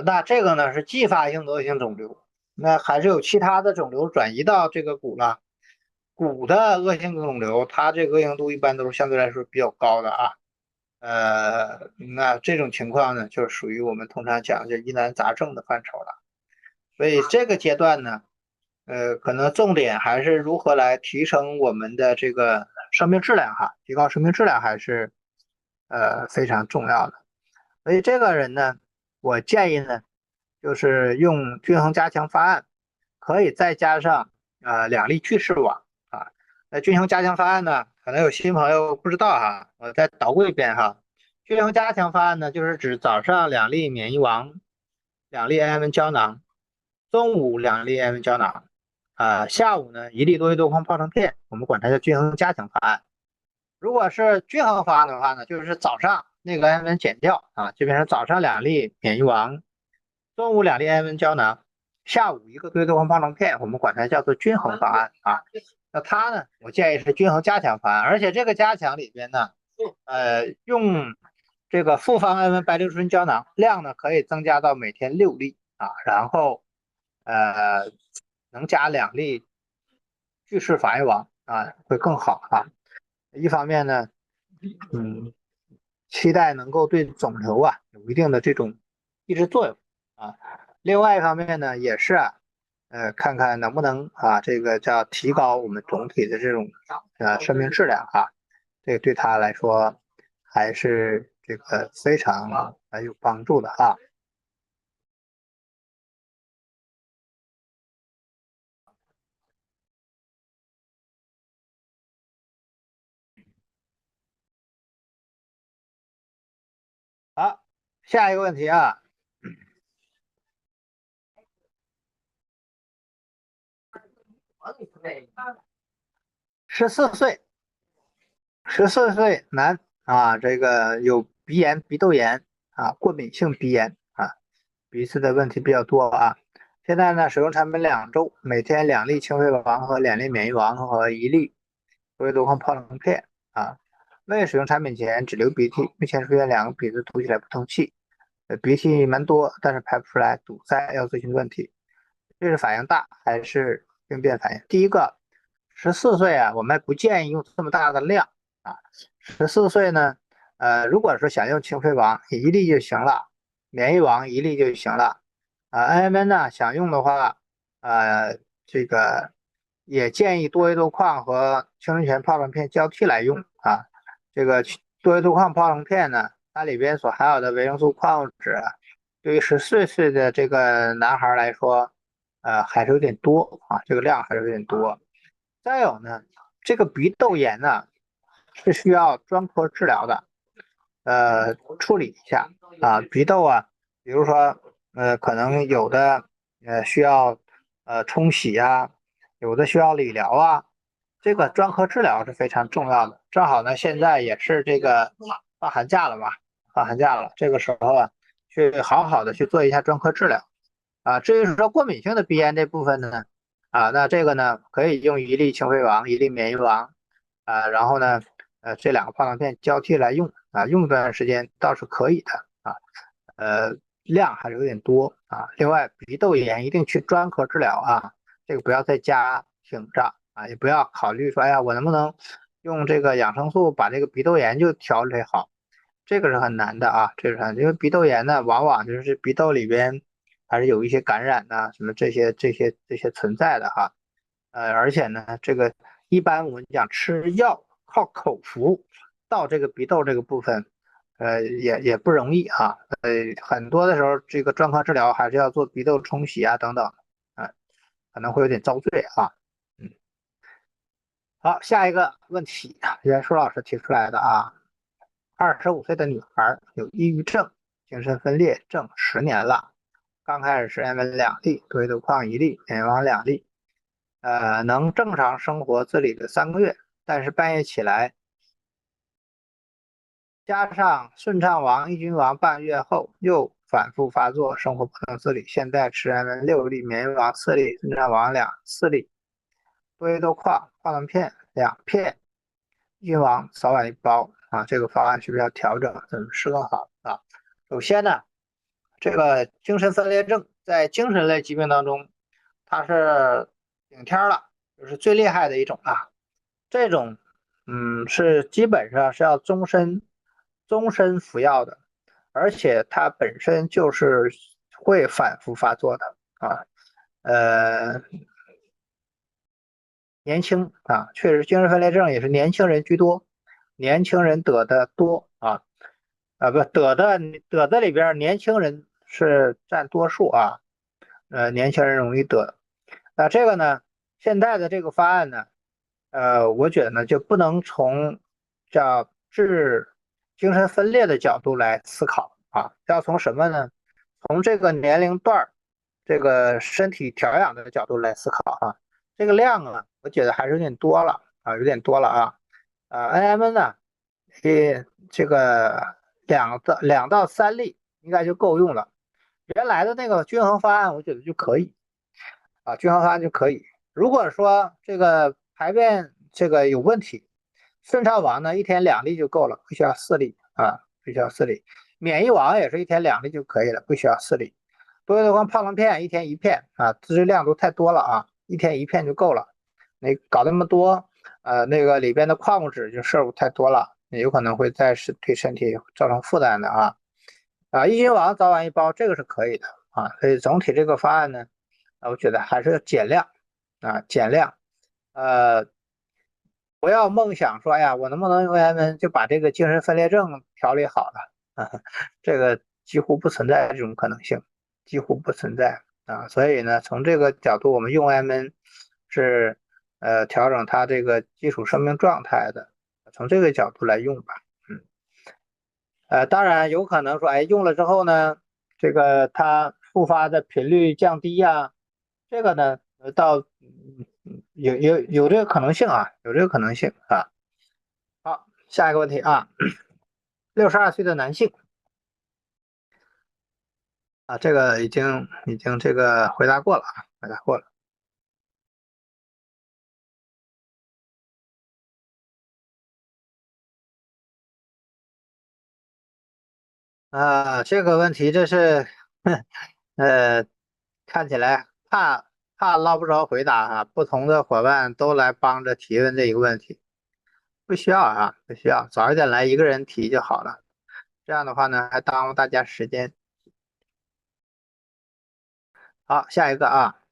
那这个呢是继发性的恶性肿瘤，那还是有其他的肿瘤转移到这个骨了。骨的恶性肿瘤，它这个恶性度一般都是相对来说比较高的啊。那这种情况呢，就属于我们通常讲的疑难杂症的范畴了。所以这个阶段呢，可能重点还是如何来提升我们的这个生命质量哈，提高生命质量还是非常重要的。所以这个人呢，我建议呢，就是用均衡加强方案，可以再加上2粒巨噬网啊。那均衡加强方案呢，可能有新朋友不知道哈，我再捣鼓一遍哈。均衡加强方案呢，就是指早上2粒免疫王，2粒氨酰胶囊，中午2粒氨酰胶囊，下午呢1粒多维多康泡腾片，我们管它叫均衡加强方案。如果是均衡方案的话呢，就是早上那个氨酰减掉啊，就变成早上2粒免疫王，中午2粒氨酰胶囊，下午1个多维多康泡腾片，我们管它叫做均衡方案啊。那它呢，我建议是均衡加强方案，而且这个加强里边呢，用这个复方氨酰白藜醇胶囊量呢可以增加到每天6粒啊，然后能加2粒巨噬防御王啊，会更好啊。一方面呢，期待能够对肿瘤有一定的这种抑制作用啊。另外一方面呢，也是看看能不能这个叫提高我们总体的这种生命质量啊，这个对他来说还是这个非常有帮助的啊。好，下一个问题啊，14岁，男这个有鼻炎、鼻窦炎过敏性鼻炎鼻子的问题比较多啊。现在呢，使用产品2周，每天2粒清肺王和2粒免疫王和1粒多维多抗疱棱片啊。未使用产品前只流鼻涕，目前出现2个鼻子凸起来不通气，鼻涕蛮多，但是排不出来，堵塞要咨询问题。这是反应大还是病变反应？第一个，14岁啊，我们不建议用这么大的量啊。14岁呢，如果说想用清肺王，1粒就行了，免疫王1粒就行了。NMN 呢，想用的话，这个也建议多维多矿和青春醛疱棱片交替来用啊。这个多维多矿疱棱片呢，它里边所含有的维生素矿物质啊，对于14岁的这个男孩来说，还是有点多啊，这个量还是有点多。再有呢，这个鼻窦炎呢是需要专科治疗的，处理一下啊，鼻窦啊，比如说可能有的需要冲洗啊，有的需要理疗啊，这个专科治疗是非常重要的。正好呢，现在也是这个放寒假了嘛，放寒假了，这个时候啊，去好好的去做一下专科治疗。至于说过敏性的鼻炎这部分呢，那这个呢可以用1粒清肺王，1粒免疫王，然后呢，这2个疱棱片交替来用用一段时间倒是可以的量还是有点多另外，鼻窦炎一定去专科治疗这个不要在家挺着也不要考虑说，哎呀，我能不能用这个养生素把这个鼻窦炎就调理好，这个是很难的这是因为鼻窦炎呢，往往就是鼻窦里边还是有一些感染什么这些存在的而且呢，这个一般我们讲吃药靠口服到这个鼻窦这个部分，也不容易很多的时候这个专科治疗还是要做鼻窦冲洗等等可能会有点遭罪嗯，好，下一个问题，袁舒老师提出来的25岁的女孩有抑郁症、精神分裂症10年了，刚开始是 M2粒，多维多矿1粒，免疫王2粒，能正常生活自理的3个月，但是半夜起来，加上顺畅王、抑菌王半个月后又反复发作，生活不能自理。现在吃 M6粒，免疫王4粒，顺畅王4粒，多维多矿疱棱片2片，抑菌王早晚1包这个方案需不需要调整？怎么是更好首先呢，这个精神分裂症在精神类疾病当中，它是顶天了，就是最厉害的一种这种是基本上是要终身服药的，而且它本身就是会反复发作的呃，年轻确实精神分裂症也是年轻人居多，年轻人得的多不得的里边年轻人是占多数年轻人容易得。那这个呢，现在的这个方案呢，我觉得呢就不能从叫治精神分裂的角度来思考要从什么呢？从这个年龄段这个身体调养的角度来思考这个量我觉得还是有点多了有点多了NM 呢，这个2到3粒应该就够用了。原来的那个均衡方案，我觉得就可以均衡方案就可以。如果说这个排便这个有问题，顺畅王呢1天2粒就够了，不需要4粒不需要4粒。免疫王也是1天2粒就可以了，不需要4粒。多维多矿疱棱片1天1片自制量都太多了1天1片就够了。你搞那么多那个里边的矿物质就摄入太多了，有可能会对身体造成负担的抑菌王早晚1包，这个是可以的所以总体这个方案呢，我觉得还是要减量减量不要梦想说，哎呀，我能不能用 M 就把这个精神分裂症调理好了这个几乎不存在这种可能性，几乎不存在所以呢，从这个角度，我们用 M 是调整它这个基础生命状态的，从这个角度来用吧当然有可能说，哎，用了之后呢，这个它复发的频率降低这个呢，到有这个可能性有这个可能性好，下一个问题62岁的男性啊，这个已经这个回答过了啊，回答过了。啊，这个问题这是，呃，看起来怕捞不着回答啊，不同的伙伴都来帮着提问这一个问题，不需要啊，不需要，早一点来一个人提就好了。这样的话呢，还耽误大家时间。好，下一个啊，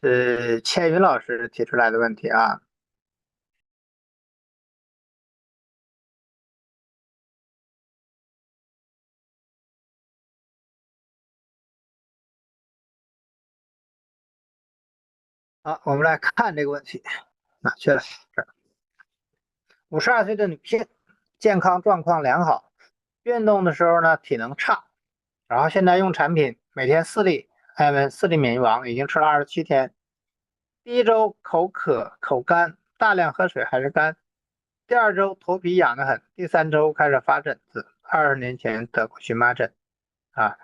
是千云老师提出来的问题啊。好，我们来看这个问题，哪去了？这儿52岁的女性，健康状况良好，运动的时候呢体能差，然后现在用产品，每天4粒艾文4粒免疫王，已经吃了27天。第一周口渴口干，大量喝水还是干。第二周头皮痒得很，第三周开始发疹子。20年前得过荨麻疹啊，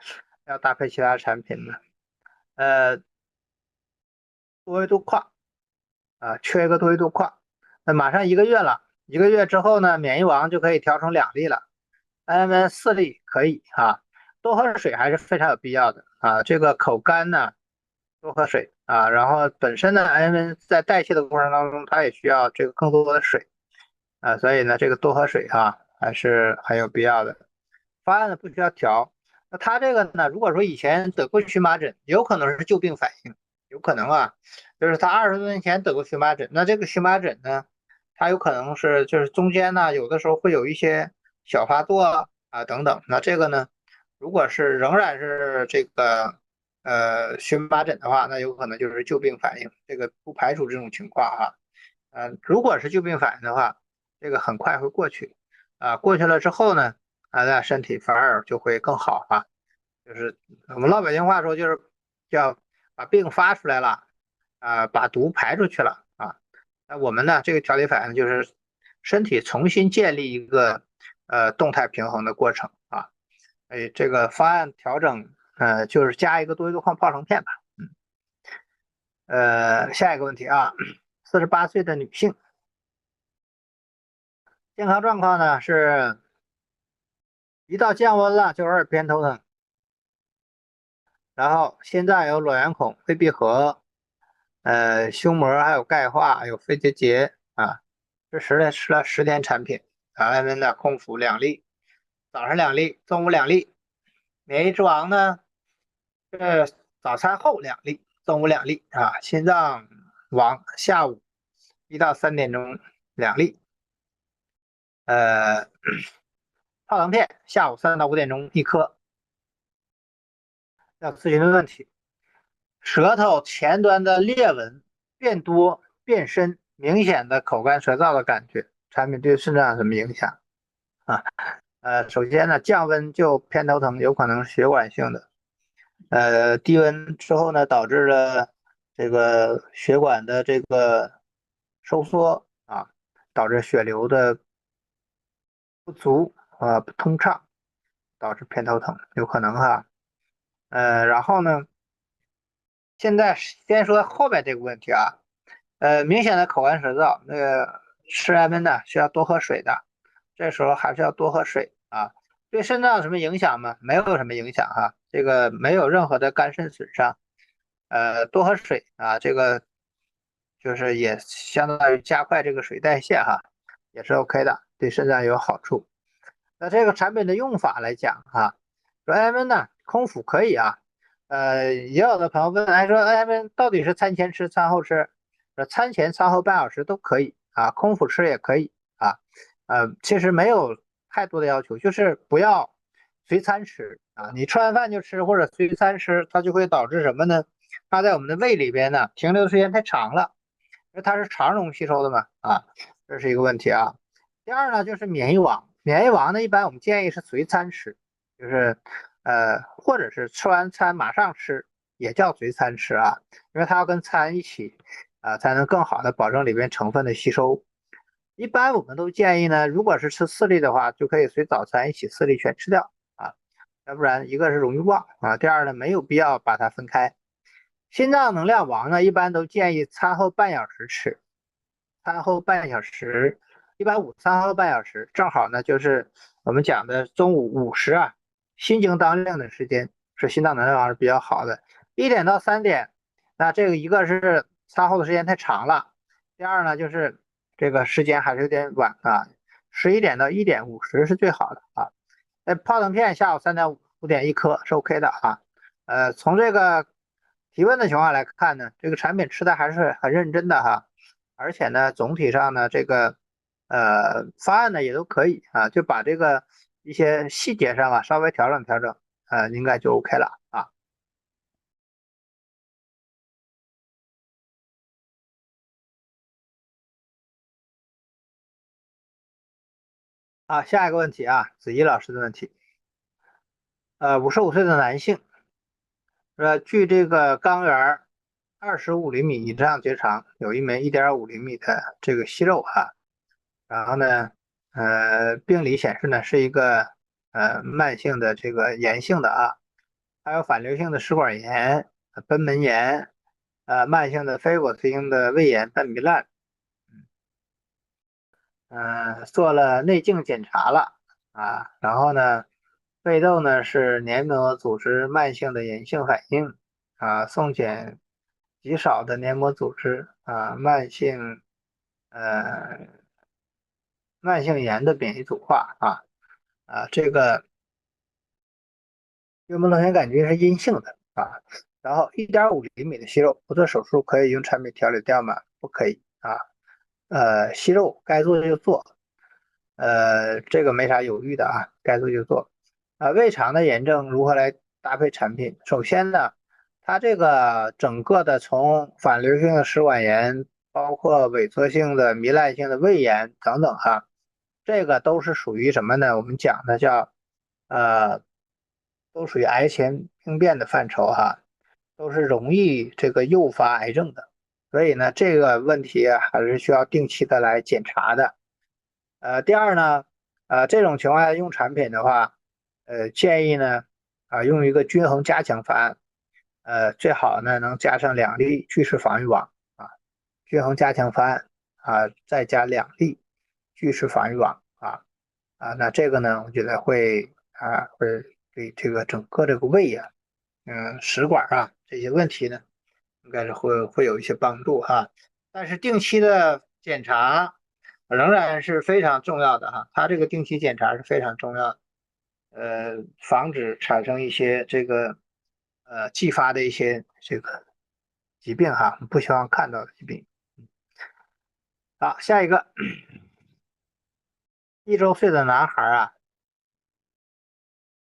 要搭配其他产品呢。多维度矿啊，缺一个多维度矿。那马上一个月了，一个月之后呢，免疫王就可以调成2粒了。艾文4粒可以啊，多喝水还是非常有必要的啊。这个口干呢，多喝水啊，然后本身呢，艾文在代谢的过程当中，它也需要这个更多的水啊，所以呢，这个多喝水啊，还是很有必要的。方案呢不需要调。那他这个呢，如果说以前得过荨麻疹，有可能是旧病反应，有可能啊，就是他20多年前得过荨麻疹，那这个荨麻疹呢，它有可能是就是中间呢，有的时候会有一些小发作啊等等。那这个呢，如果是仍然是这个荨麻疹的话，那有可能就是旧病反应，这个不排除这种情况哈。如果是旧病反应的话，这个很快会过去啊，过去了之后呢，那身体反而就会更好啊。就是我们老百姓话说，就是叫把病发出来了啊，把毒排出去了啊。那我们呢，这个调理反应就是身体重新建立一个动态平衡的过程啊。哎，这个方案调整就是加一个多维多矿泡腾片吧。下一个问题啊，48岁的女性，健康状况呢是一到降温了就有点偏头疼，然后心脏有卵圆孔、肺闭合，胸膜还有钙化，还有肺结节啊。这吃了10天产品，艾文的空腹2粒，早上2粒，中午2粒。免疫之王呢是早餐后2粒，中午2粒啊。心脏王下午1到3点钟2粒，呃，泡腾片下午3到5点钟1颗。要咨询的问题：舌头前端的裂纹变多、变深，明显的口干舌燥的感觉，产品对肾脏有什么影响啊？首先呢，降温就偏头疼，有可能是血管性的。低温之后呢，导致了这个血管的这个收缩啊，导致血流的不足不通畅，导致偏头疼，有可能哈。然后呢，现在先说后面这个问题啊，明显的口干舌燥，那个吃艾温呢是要多喝水的，这时候还是要多喝水啊。对肾脏有什么影响吗？没有什么影响哈，这个没有任何的肝肾损伤。多喝水啊，这个就是也相当于加快这个水代谢哈，也是 OK 的，对肾脏有好处。那这个产品的用法来讲哈，说艾温呢，空腹可以啊。也有的朋友问，说艾温到底是餐前吃、餐后吃？说餐前、餐后半小时都可以啊，空腹吃也可以啊。其实没有太多的要求，就是不要随餐吃啊。你吃完饭就吃或者随餐吃，它就会导致什么呢？它在我们的胃里边呢停留的时间太长了，因为它是肠溶吸收的嘛啊，这是一个问题啊。第二呢，就是免疫网，免疫网呢一般我们建议是随餐吃，就是或者是吃完餐马上吃，也叫随餐吃啊，因为它要跟餐一起啊，才能更好的保证里边成分的吸收。一般我们都建议呢，如果是吃4粒的话，就可以随早餐一起4粒全吃掉啊。要不然一个是容易忘啊，第二呢没有必要把它分开。心脏能量王呢，一般都建议餐后半小时吃，餐后半小时，一般午餐后半小时，正好呢就是我们讲的中午午时啊，心经当令的时间是心脏能量王是比较好的。1点到3点，那这个一个是餐后的时间太长了，第二呢就是这个时间还是有点晚啊，11点到1点50是最好的啊。泡腾片下午3.5点一颗是 OK 的啊。从这个提问的情况来看呢，这个产品吃的还是很认真的哈，而且呢，总体上呢，这个方案呢也都可以啊，就把这个一些细节上啊稍微调整调整，应该就 OK 了啊。下一个问题啊，子怡老师的问题，55岁的男性，距这个肛缘25厘米以上结肠，有一枚1.5厘米的这个息肉啊。然后呢，病理显示呢是一个慢性的这个炎性的啊，还有反流性的食管炎、贲门炎，慢性的非果刺性的胃炎伴糜烂，做了内镜检查了啊，然后呢，肺窦呢是黏膜组织慢性的炎性反应啊，送检极少的黏膜组织啊，呃慢性炎的免疫组化这个幽门螺旋杆菌是阴性的啊，然后1.5厘米的息肉，不做手术可以用产品调理掉吗？不可以啊，息肉该做就做，这个没啥犹豫的啊，该做就做。胃肠的炎症如何来搭配产品？首先呢，它这个整个的从反流性的食管炎，包括萎缩性的糜烂性的胃炎等等哈，这个都是属于什么呢？我们讲的叫呃，都属于癌前病变的范畴哈，都是容易这个诱发癌症的。所以呢，这个问题还是需要定期的来检查的。第二呢，这种情况下用产品的话，建议呢，用一个均衡加强方案，最好呢能加上2粒巨噬防御网啊，均衡加强方案再加2粒巨噬防御网那这个呢，我觉得会对这个整个这个胃食管这些问题呢，应该是会有一些帮助哈。但是定期的检查仍然是非常重要的哈，它这个定期检查是非常重要的，防止产生一些这个继发的一些这个疾病哈，不希望看到的疾病。好，下一个1周岁的男孩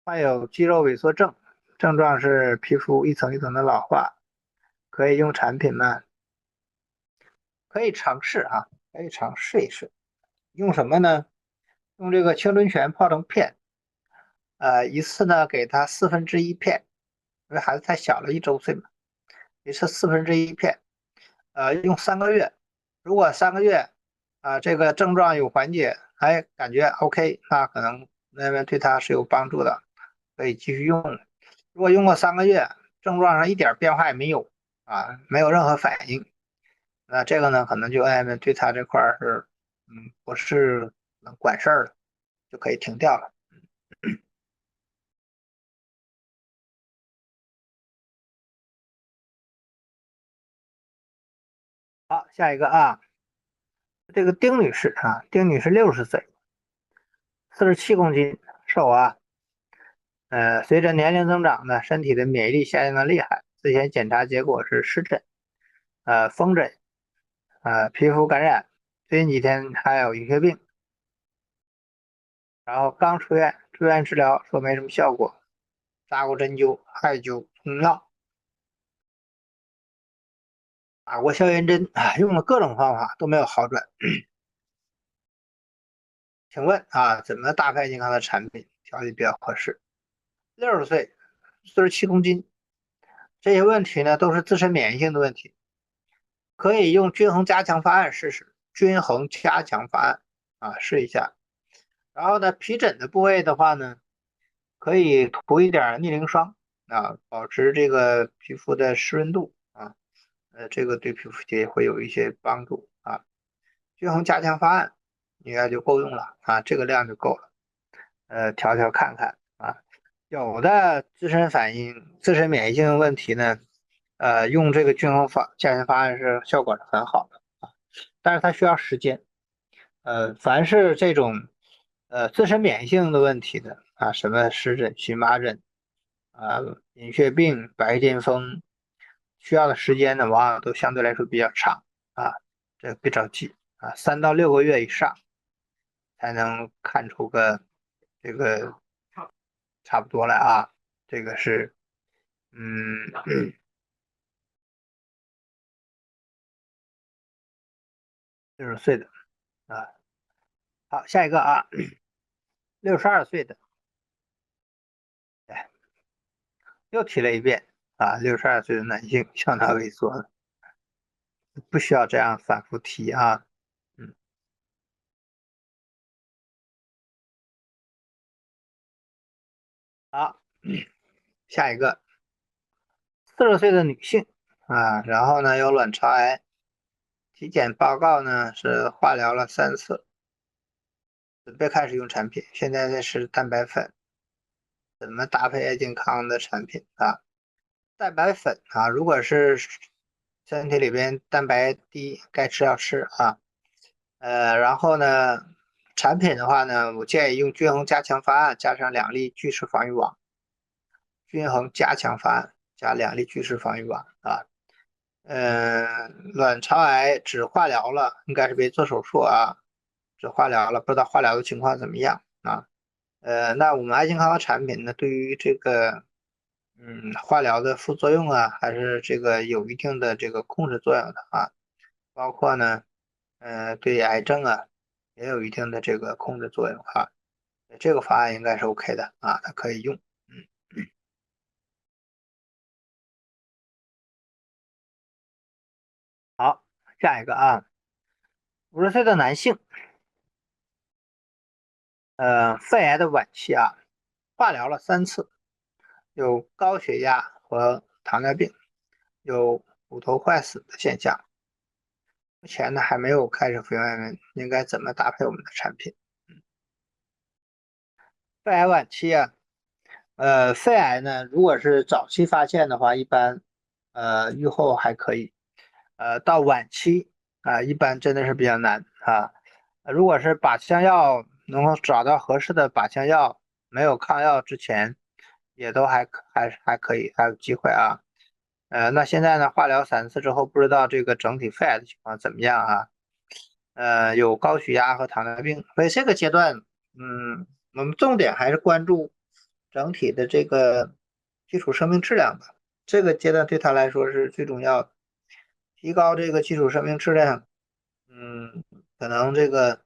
患有肌肉萎缩症，症状是皮肤一层一层的老化，可以用产品吗？可以尝试可以尝试一试。用什么呢？用这个青春泉泡成片，一次呢给他1/4片，因为孩子太小了，1周岁嘛，一次1/4片，用3个月。如果3个月这个症状有缓解，感觉 OK，那可能认为对他是有帮助的，可以继续用。如果用过3个月，症状上一点变化也没有没有任何反应，那这个呢可能就对他这块是不是能管事儿了，就可以停掉了。好，下一个这个丁女士丁女士60岁，47公斤，瘦随着年龄增长呢，身体的免疫力下降的厉害。之前检查结果是湿疹、风疹、皮肤感染，最近几天还有银屑病，然后刚出院，住院治疗说没什么效果，扎过针灸、艾灸、通药，打过消炎针用了各种方法都没有好转。请问怎么搭配健康的产品调理比较合适？60岁，47公斤，这些问题呢都是自身免疫性的问题，可以用均衡加强方案试试。均衡加强方案试一下。然后呢，皮疹的部位的话呢，可以涂一点逆龄霜啊，保持这个皮肤的湿润度啊，这个对皮肤也会有一些帮助啊。均衡加强方案应该就够用了啊，这个量就够了。调调看看啊，有的自身反应、自身免疫性问题呢，用这个均衡加强方案是效果是很好的啊，但是它需要时间。凡是这种自身免疫性的问题的啊，什么湿疹、荨麻疹啊、银屑病、白癜风，需要的时间呢，往往都相对来说比较长啊。这个别着急啊，3到6个月以上才能看出个这个差不多来啊。这个是60岁的啊。好，下一个啊，62岁的，哎，又提了一遍啊，62岁的男性相当萎缩了，不需要这样反复提啊。嗯，好，下一个40岁的女性啊，然后呢有卵巢癌，体检报告呢是化疗了3次，准备开始用产品，现在这是蛋白粉，怎么搭配爱健康的产品啊？蛋白粉啊，如果是身体里边蛋白低，该吃要吃啊。然后呢，产品的话呢，我建议用均衡加强方案加上2粒巨噬防御网，均衡加强方案加2粒巨噬防御网啊。卵巢癌只化疗了，应该是没做手术啊，只化疗了，不知道化疗的情况怎么样啊？那我们爱健康的产品呢，对于这个化疗的副作用啊，还是这个有一定的这个控制作用的啊，包括呢，对癌症啊也有一定的这个控制作用啊，这个方案应该是 OK 的啊，它可以用。嗯，好，下一个啊，50岁的男性，肺癌的晚期啊，化疗了3次，有高血压和糖尿病，有骨头坏死的现象。目前呢还没有开始服用安应该怎么搭配我们的产品？肺癌晚期啊，肺癌呢，如果是早期发现的话，一般预后还可以，到晚期啊，一般真的是比较难啊。如果是靶向药能够找到合适的靶向药，没有抗药之前，也都还可以，还有机会啊。那现在呢，化疗3次之后，不知道这个整体肺癌的情况怎么样啊？有高血压和糖尿病，所以这个阶段，我们重点还是关注整体的这个基础生命质量吧。这个阶段对他来说是最重要的，提高这个基础生命质量，嗯，可能这个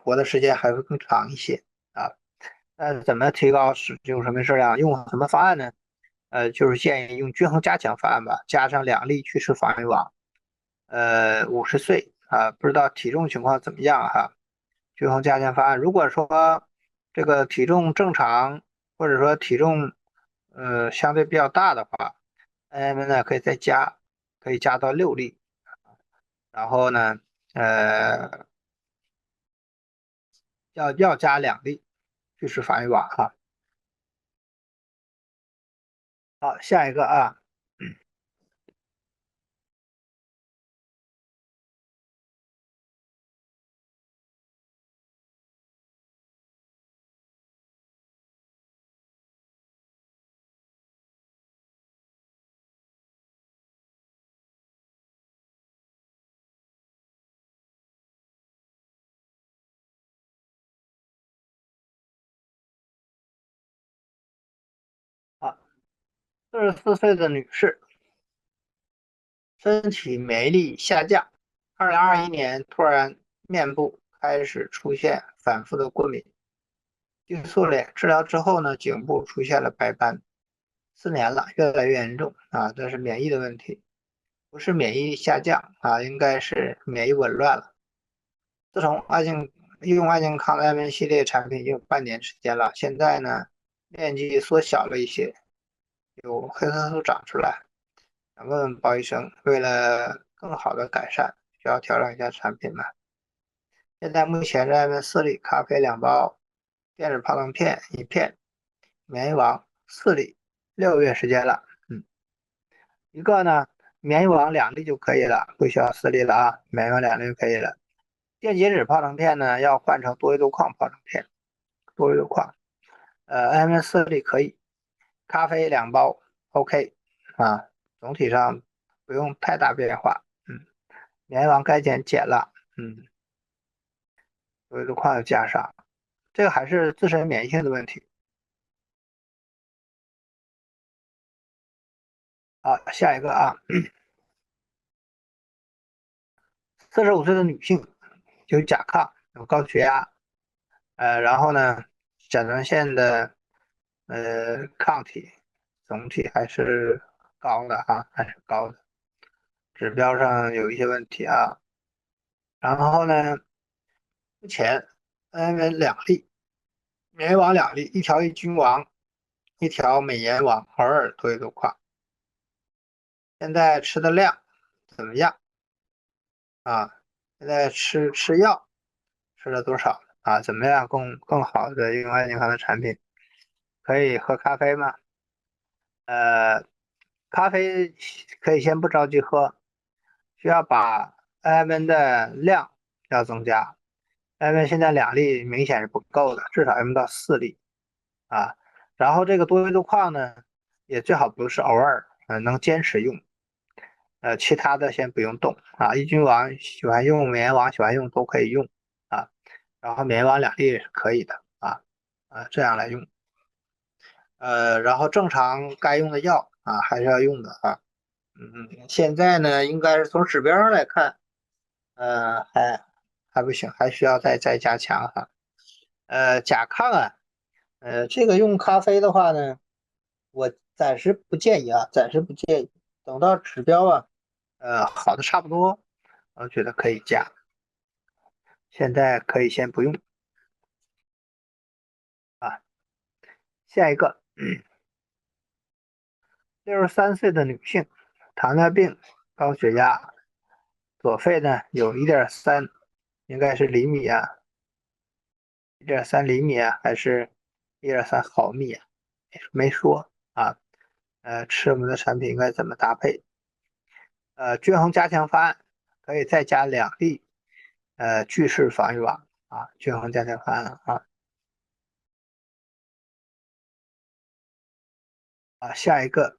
活的时间还会更长一些啊。那怎么提高基础生命质量？用什么方案呢？就是建议用均衡加强方案吧，加上2粒去湿防御网。50岁啊，不知道体重情况怎么样哈？均衡加强方案，如果说这个体重正常，或者说体重相对比较大的话，IM 呢可以再加，可以加到6粒，然后呢，呃，要加2粒去湿防御网哈。好，下一个啊，好，44岁的女士，身体免疫力下降，2021年突然面部开始出现反复的过敏，激素脸治疗之后呢，颈部出现了白斑，4年了，越来越严重啊，这是免疫的问题，不是免疫力下降啊，应该是免疫紊乱了。自从用爱健康的 M 系列产品已经有半年时间了，现在呢，面积缩小了一些，有黑色素长出来。想问问包医生，为了更好的改善，需要调整一下产品吗？现在目前在问4粒，咖啡2包，电子泡腾片1片，棉油王4粒，6个月时间了。一个呢，棉油王2粒就可以了，不需要4粒了啊，棉油王2粒就可以了。电解质泡腾片呢，要换成多维度矿泡腾片，多维度矿。安眠4粒可以，咖啡2包 OK 啊，总体上不用太大变化。棉油王该减了，多维度矿要加上，这个还是自身免疫性的问题啊。下一个啊，45岁的女性有甲亢，有高血压，然后呢，甲状腺的抗体总体还是高的啊，还是高的，指标上有一些问题啊。然后呢，目前安稳2粒，棉油王2粒，一条抑菌王，一条美颜王，偶尔多维度矿。现在吃的量怎么样啊？现在吃药吃了多少啊？怎么样更好的用爱健康的产品？可以喝咖啡吗？呃，咖啡可以先不着急喝，需要把艾温的量要增加。艾温现在2粒明显是不够的，至少要用到4粒啊。然后这个多维度矿呢，也最好不是偶尔，能坚持用。其他的先不用动啊。抑菌王喜欢用，美颜王喜欢用都可以用啊。然后美颜王2粒是可以的啊，这样来用。然后正常该用的药啊还是要用的啊。现在呢，应该是从指标上来看，还不行，还需要再加强哈。甲亢啊，这个用咖啡的话呢，我暂时不建议啊，暂时不建议，等到指标啊，好的差不多，我觉得可以加，现在可以先不用啊。下一个，63岁的女性，糖尿病、高血压，左肺呢有1.3，应该是厘米啊。1.3厘米啊，还是1.3毫米啊？没说啊。吃我们的产品应该怎么搭配？均衡加强方案可以再加2粒，巨噬防御网啊，均衡加强方案啊。下一个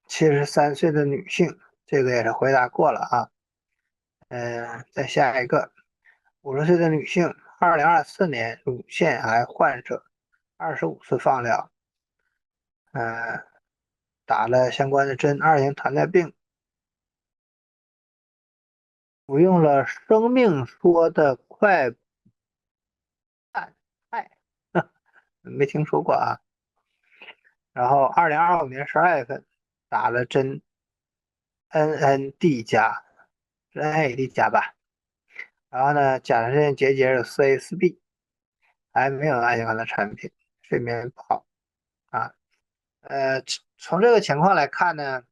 73岁的女性，这个也是回答过了啊。再下一个50岁的女性，2024年乳腺癌患者，25次放疗，打了相关的针，2型糖尿病，服用了生命说的快肽，没听说过啊。然后2025年12月份打了针 NND 加，是 NAD 加吧。然后呢，甲状腺结节有 4A4B，还没有安全的产品，睡眠不好啊。从这个情况来看呢，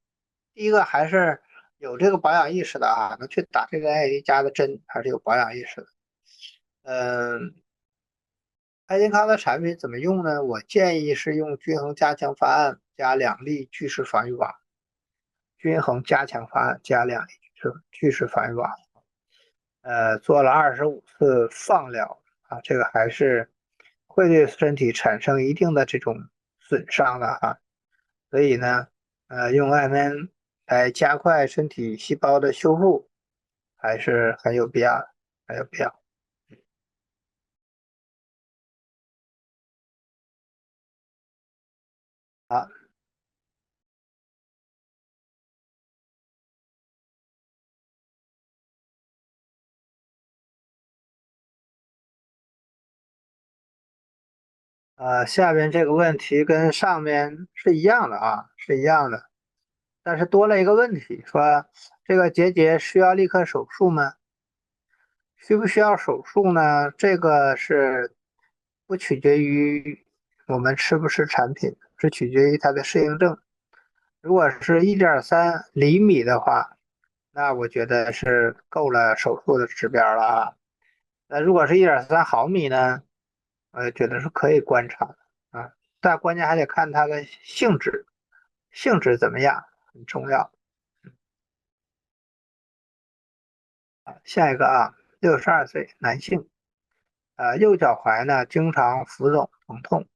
第一个还是有这个保养意识的啊，能去打这个 NAD 加的针，还是有保养意识的。嗯，爱健康的产品怎么用呢？我建议是用均衡加强方案加2粒巨噬防御网，均衡加强方案加2粒巨噬防御网。做了25次放疗啊，这个还是会对身体产生一定的这种损伤的啊。所以呢，用艾门来加快身体细胞的修复，还是很有必要的，很有必要啊。下边这个问题跟上面是一样的啊，是一样的，但是多了一个问题，说这个结节需要立刻手术吗？需不需要手术呢？这个是不取决于我们吃不吃产品是取决于它的适应症。如果是1.3厘米的话，那我觉得是够了手术的指标了啊。那如果是1.3毫米呢，我觉得是可以观察的啊，但关键还得看它的性质，性质怎么样很重要啊。下一个啊，62岁男性，右脚踝呢经常浮肿疼痛，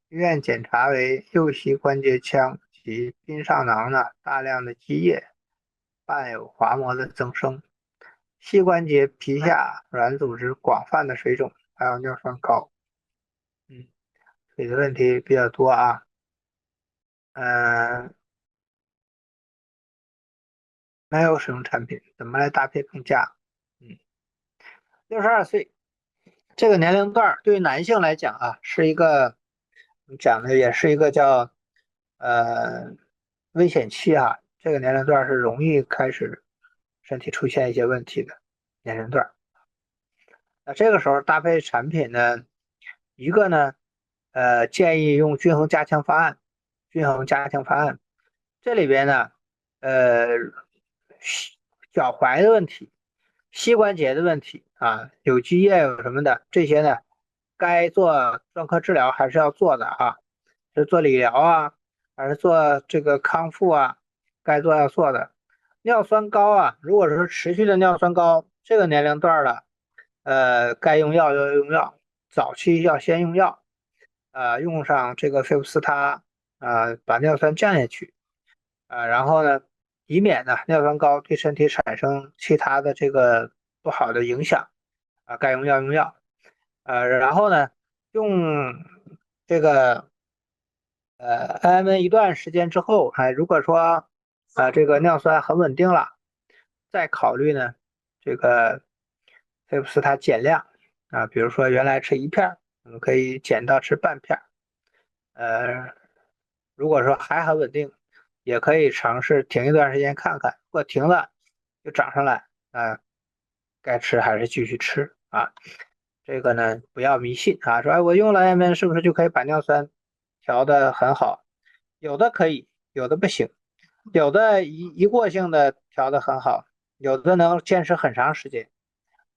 医院检查为右膝关节腔及髌上囊呢大量的积液，伴有滑膜的增生，膝关节皮下软组织广泛的水肿，还有尿酸高。腿的问题比较多啊。嗯、没有使用产品，怎么来搭配更佳？62岁这个年龄段对于男性来讲啊，是一个讲的也是一个叫呃危险期啊。这个年龄段是容易开始身体出现一些问题的年龄段。那这个时候搭配产品呢，一个呢，建议用均衡加强方案，均衡加强方案。这里边呢，呃，脚踝的问题、膝关节的问题啊，有积液有什么的，这些呢，该做专科治疗还是要做的啊，是做理疗啊，还是做这个康复啊，该做要做的。尿酸高啊，如果是持续的尿酸高，这个年龄段了，该用药要用药，早期要先用药，用上这个费布斯他，把尿酸降下去。然后呢，以免呢尿酸高对身体产生其他的这个不好的影响该用药用药。然后呢，用这个安稳一段时间之后，如果说这个尿酸很稳定了，再考虑呢这个菲布斯它减量比如说原来吃一片，我们可以减到吃半片。呃，如果说还很稳定，也可以尝试停一段时间看看，如果停了就涨上来该吃还是继续吃啊。这个呢不要迷信说我用了 M N 是不是就可以把尿酸调得很好？有的可以，有的不行，有的一过性的调得很好，有的能坚持很长时间，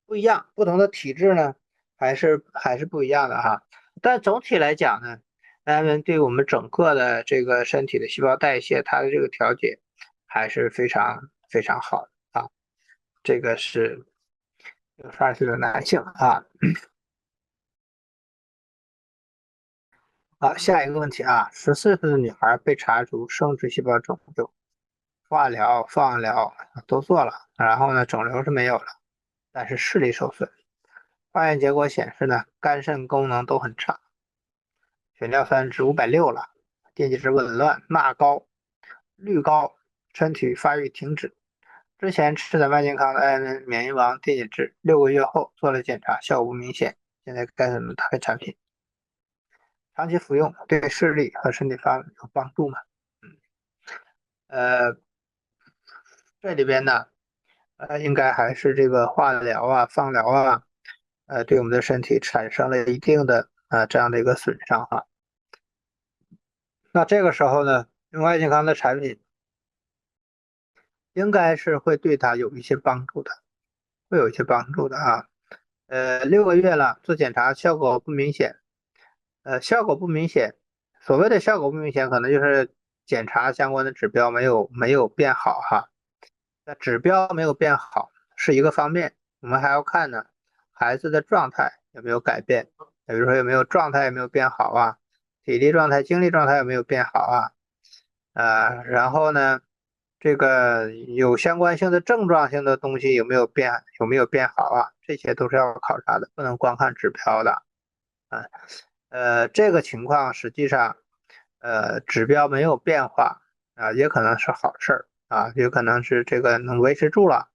不一样，不同的体质呢还是不一样的哈。但总体来讲呢，安稳对我们整个的这个身体的细胞代谢，它的这个调节还是非常非常好的啊。这个是62岁的男性啊。下一个问题14岁的女孩被查出生殖细胞肿瘤，化疗、放疗都做了，然后呢，肿瘤是没有了，但是视力受损。化验结果显示呢，肝肾功能都很差，血尿酸值560了，电解质紊乱，钠高，氯高，身体发育停止。之前吃的万健康的艾伦免疫王电解质，6个月后做了检查，效果不明显。现在该怎么搭配产品？长期服用对视力和身体发育有帮助吗？呃，这里边呢，应该还是这个化疗放疗对我们的身体产生了一定的这样的一个损伤那这个时候呢，用爱健康的产品应该是会对它有一些帮助的，会有一些帮助的6个月了，做检查效果不明显，效果不明显，所谓的效果不明显，可能就是检查相关的指标没有变好那指标没有变好是一个方面，我们还要看呢孩子的状态有没有改变，比如说有没有状态有没有变好体力状态、精力状态有没有变好然后呢，这个有相关性的症状性的东西有没有变好这些都是要考察的，不能光看指标的啊。这个情况实际上，指标没有变化也可能是好事也可能是这个能维持住了，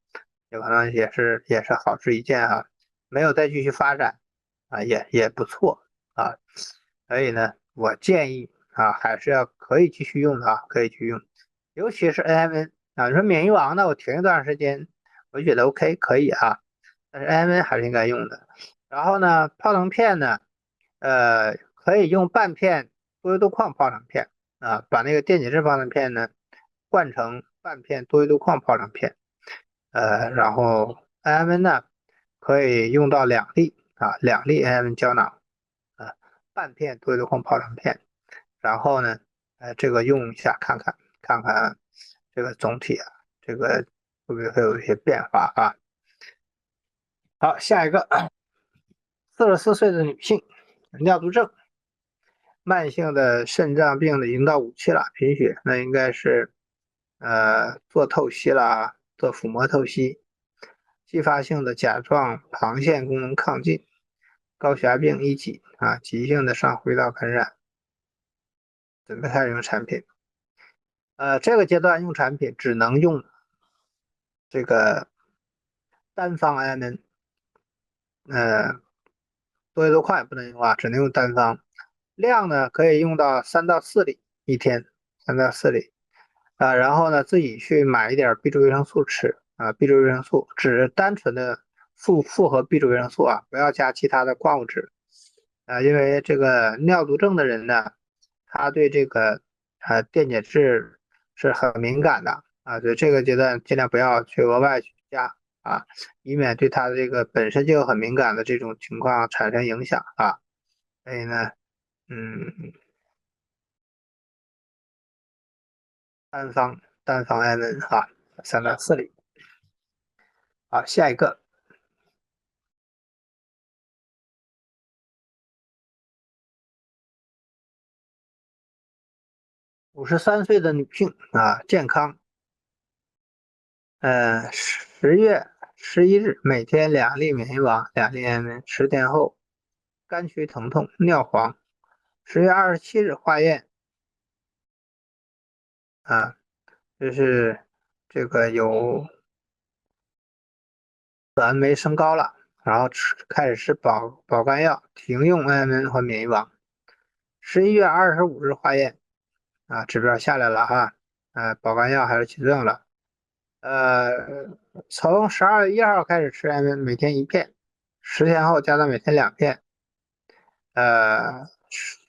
有可能也是好事一件没有再继续发展也不错所以呢，我建议还是要可以继续用的可以继续用，尤其是 AMN 你说免疫王呢，我停一段时间，我觉得 OK 可以但是 AMN 还是应该用的。然后呢，泡腾片呢，可以用半片多维度矿泡成片啊，把那个电解质泡成片呢换成半片多维度矿泡成片，然后 AMN 呢可以用到2粒啊，2粒 AMN 胶囊啊，半片多维度矿泡成片，然后呢，这个用一下看看这个总体啊，这个会不会有一些变化啊？好，下一个，44岁的女性，尿毒症。慢性的肾脏病的已经到5期了，贫血，那应该是做透析啦，做腹膜透析，继发性的甲状旁腺功能亢进，高血压病1级啊，急性的上呼吸道感染，准备开始用产品。这个阶段用产品只能用这个单方 AMN，多维多块不能用啊，只能用单方。量呢可以用到3到4粒一天，3到4粒啊，然后呢自己去买一点 B 族维生素吃啊，B 族维生素只单纯的复合 B 族维生素啊，不要加其他的矿物质啊，因为这个尿毒症的人呢，他对这个电解质是很敏感的啊，所以这个阶段尽量不要去额外去加啊，以免对他的这个本身就很敏感的这种情况产生影响啊。所以呢，嗯，单方 AMN 啊，3到4粒。好，下一个53岁的女性啊，健康，10月11日每天2粒免疫王，2粒 AMN，10天后肝区疼痛、尿黄。10月27日化验啊，就是这个有蓝酶升高了，然后开始吃保肝药，停用 AMN 和免疫王。11月25日化验啊，指标下来了哈，保肝药还是起作用了。从12月1号开始吃 AMN，每天1片，10天后加到每天2片。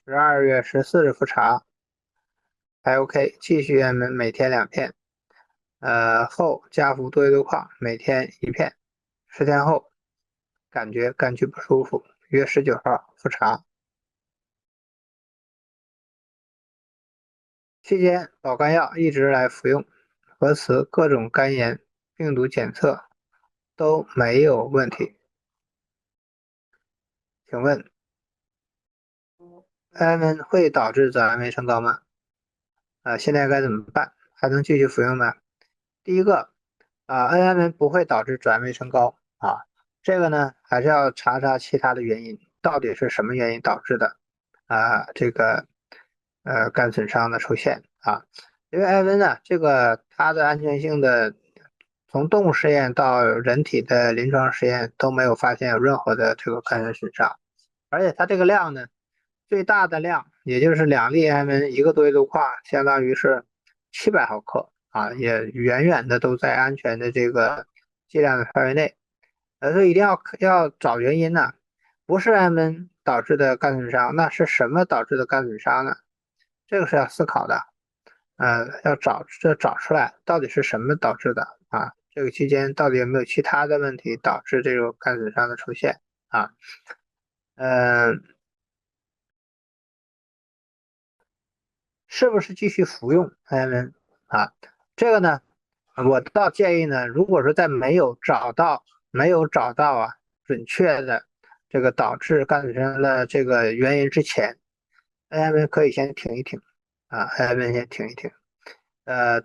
12月14日复查还 OK，继续 AMN 每天2片。后加服多维多矿，每天1片，10天后感觉肝区不舒服，约19号复查。期间保肝药一直来服用，核磁各种肝炎病毒检测都没有问题。请问 AMN 会导致早氨酶升高吗？现在该怎么办？还能继续服用吗？第一个，AMN 不会导致转氨酶升高啊，这个呢还是要查查其他的原因，到底是什么原因导致的这个肝损伤的出现啊？因为艾温呢，这个它的安全性的从动物实验到人体的临床实验都没有发现有任何的这个肝源损伤，而且它这个量呢，最大的量也就是2粒艾温1个多维度矿，相当于是700毫克啊，也远远的都在安全的这个剂量的范围内，所以一定要找原因呢，不是艾温导致的肝损伤，那是什么导致的肝损伤呢？这个是要思考的。要找出来到底是什么导致的啊？这个期间到底有没有其他的问题导致这种肝损伤的出现啊？是不是继续服用艾文啊？这个呢，我倒建议呢，如果说在没有找到准确的这个导致肝损伤的这个原因之前，艾文可以先停一停艾文先停一停。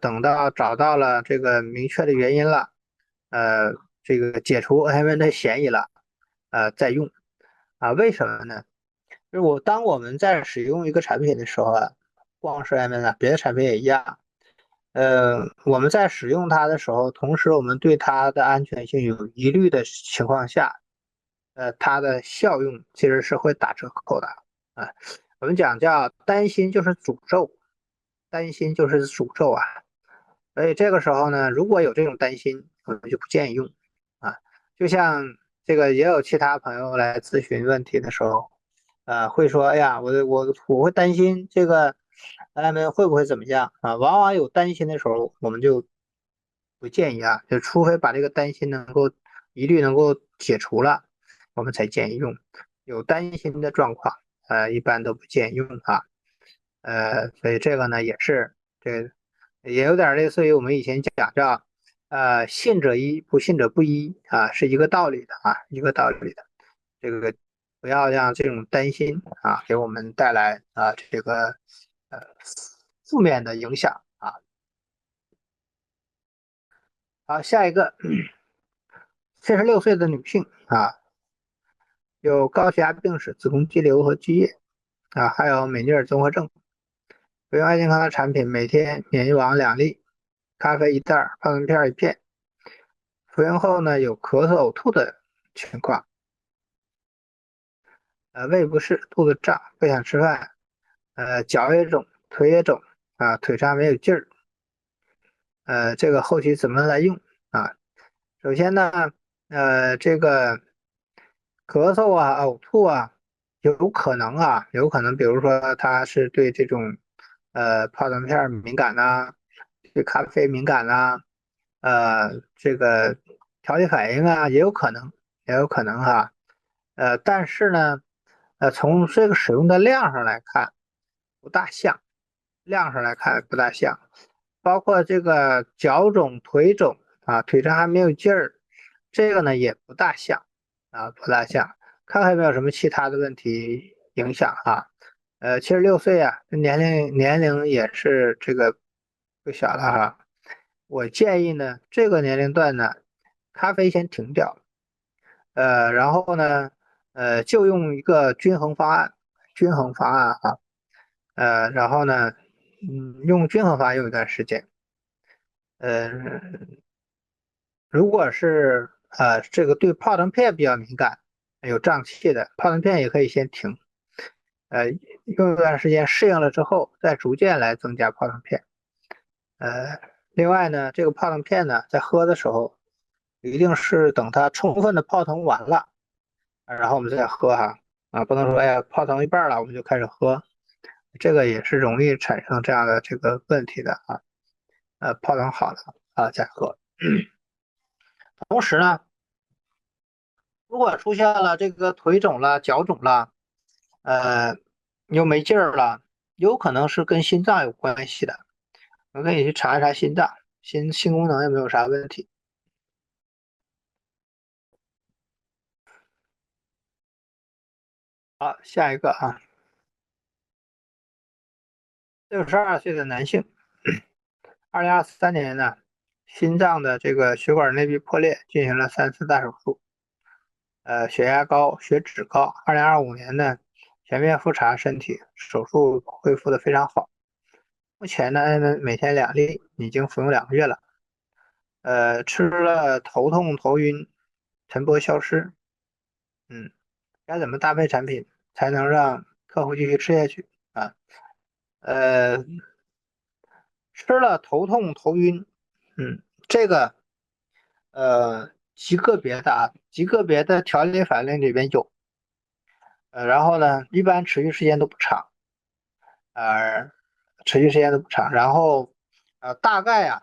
等到找到了这个明确的原因了，这个解除 AMN 的嫌疑了，再用为什么呢？就是当我们在使用一个产品的时候光是 AMN 别的产品也一样，我们在使用它的时候，同时我们对它的安全性有疑虑的情况下，它的效用其实是会打折扣的我们讲叫担心就是诅咒，担心就是诅咒所以这个时候呢，如果有这种担心，我们就不建议用就像这个也有其他朋友来咨询问题的时候，会说，哎呀，我会担心这个他们会不会怎么样啊？往往有担心的时候，我们就不建议啊，就除非把这个担心疑虑能够解除了，我们才建议用。有担心的状况，一般都不建议用啊。所以这个呢也有点类似于我们以前讲的，信者一，不信者不一啊，是一个道理的啊，一个道理的。这个不要让这种担心啊给我们带来这个呃负面的影响啊。好，下一个46岁的女性啊，有高血压病史、子宫肌瘤和积液啊，还有美尼尔综合症。服用爱健康的产品，每天免疫王2粒，咖啡一袋，泡腾片一片。服用后呢，有咳嗽、呕吐的情况，胃不适、肚子胀、不想吃饭，脚也肿、腿也肿啊，腿上没有劲儿。这个后期怎么来用啊？首先呢，这个咳嗽啊、呕吐啊，有可能，比如说他是对这种泡腾片敏感呐、对咖啡敏感呐、这个调节反应啊，也有可能哈。但是呢，从这个使用的量上来看，不大像，量上来看不大像，包括这个脚肿、腿肿啊，腿上还没有劲儿，这个呢也不大像啊，不大像。看看有没有什么其他的问题影响啊？76岁啊，这年龄也是这个不小了哈。我建议呢，这个年龄段呢，咖啡先停掉，然后呢，就用一个均衡方案啊，然后呢，用均衡方案用一段时间，呃，如果是这个对泡腾片比较敏感，有胀气的泡腾片也可以先停，用一段时间适应了之后，再逐渐来增加泡腾片。呃，另外呢，这个泡腾片呢，在喝的时候，一定是等它充分的泡腾完了，然后我们再喝哈，不能说哎呀泡腾一半了我们就开始喝，这个也是容易产生这样的这个问题的啊。泡腾好了再喝。同时呢，如果出现了这个腿肿了、脚肿了，呃，又没劲儿了，有可能是跟心脏有关系的，我们可以去查一查心脏，心功能有没有啥问题。好，下一个啊。62岁的男性，2023年呢，心脏的这个血管内壁破裂，进行了3次大手术。血压高，血脂高。2025年呢，全面复查身体，手术恢复的非常好。目前呢，每天2粒，已经服用2个月了。吃了头痛头晕，晨勃消失。嗯，该怎么搭配产品才能让客户继续吃下去啊？呃，吃了头痛头晕，这个极个别的调理反应里边有，然后呢，一般持续时间都不长，呃，持续时间都不长，然后大概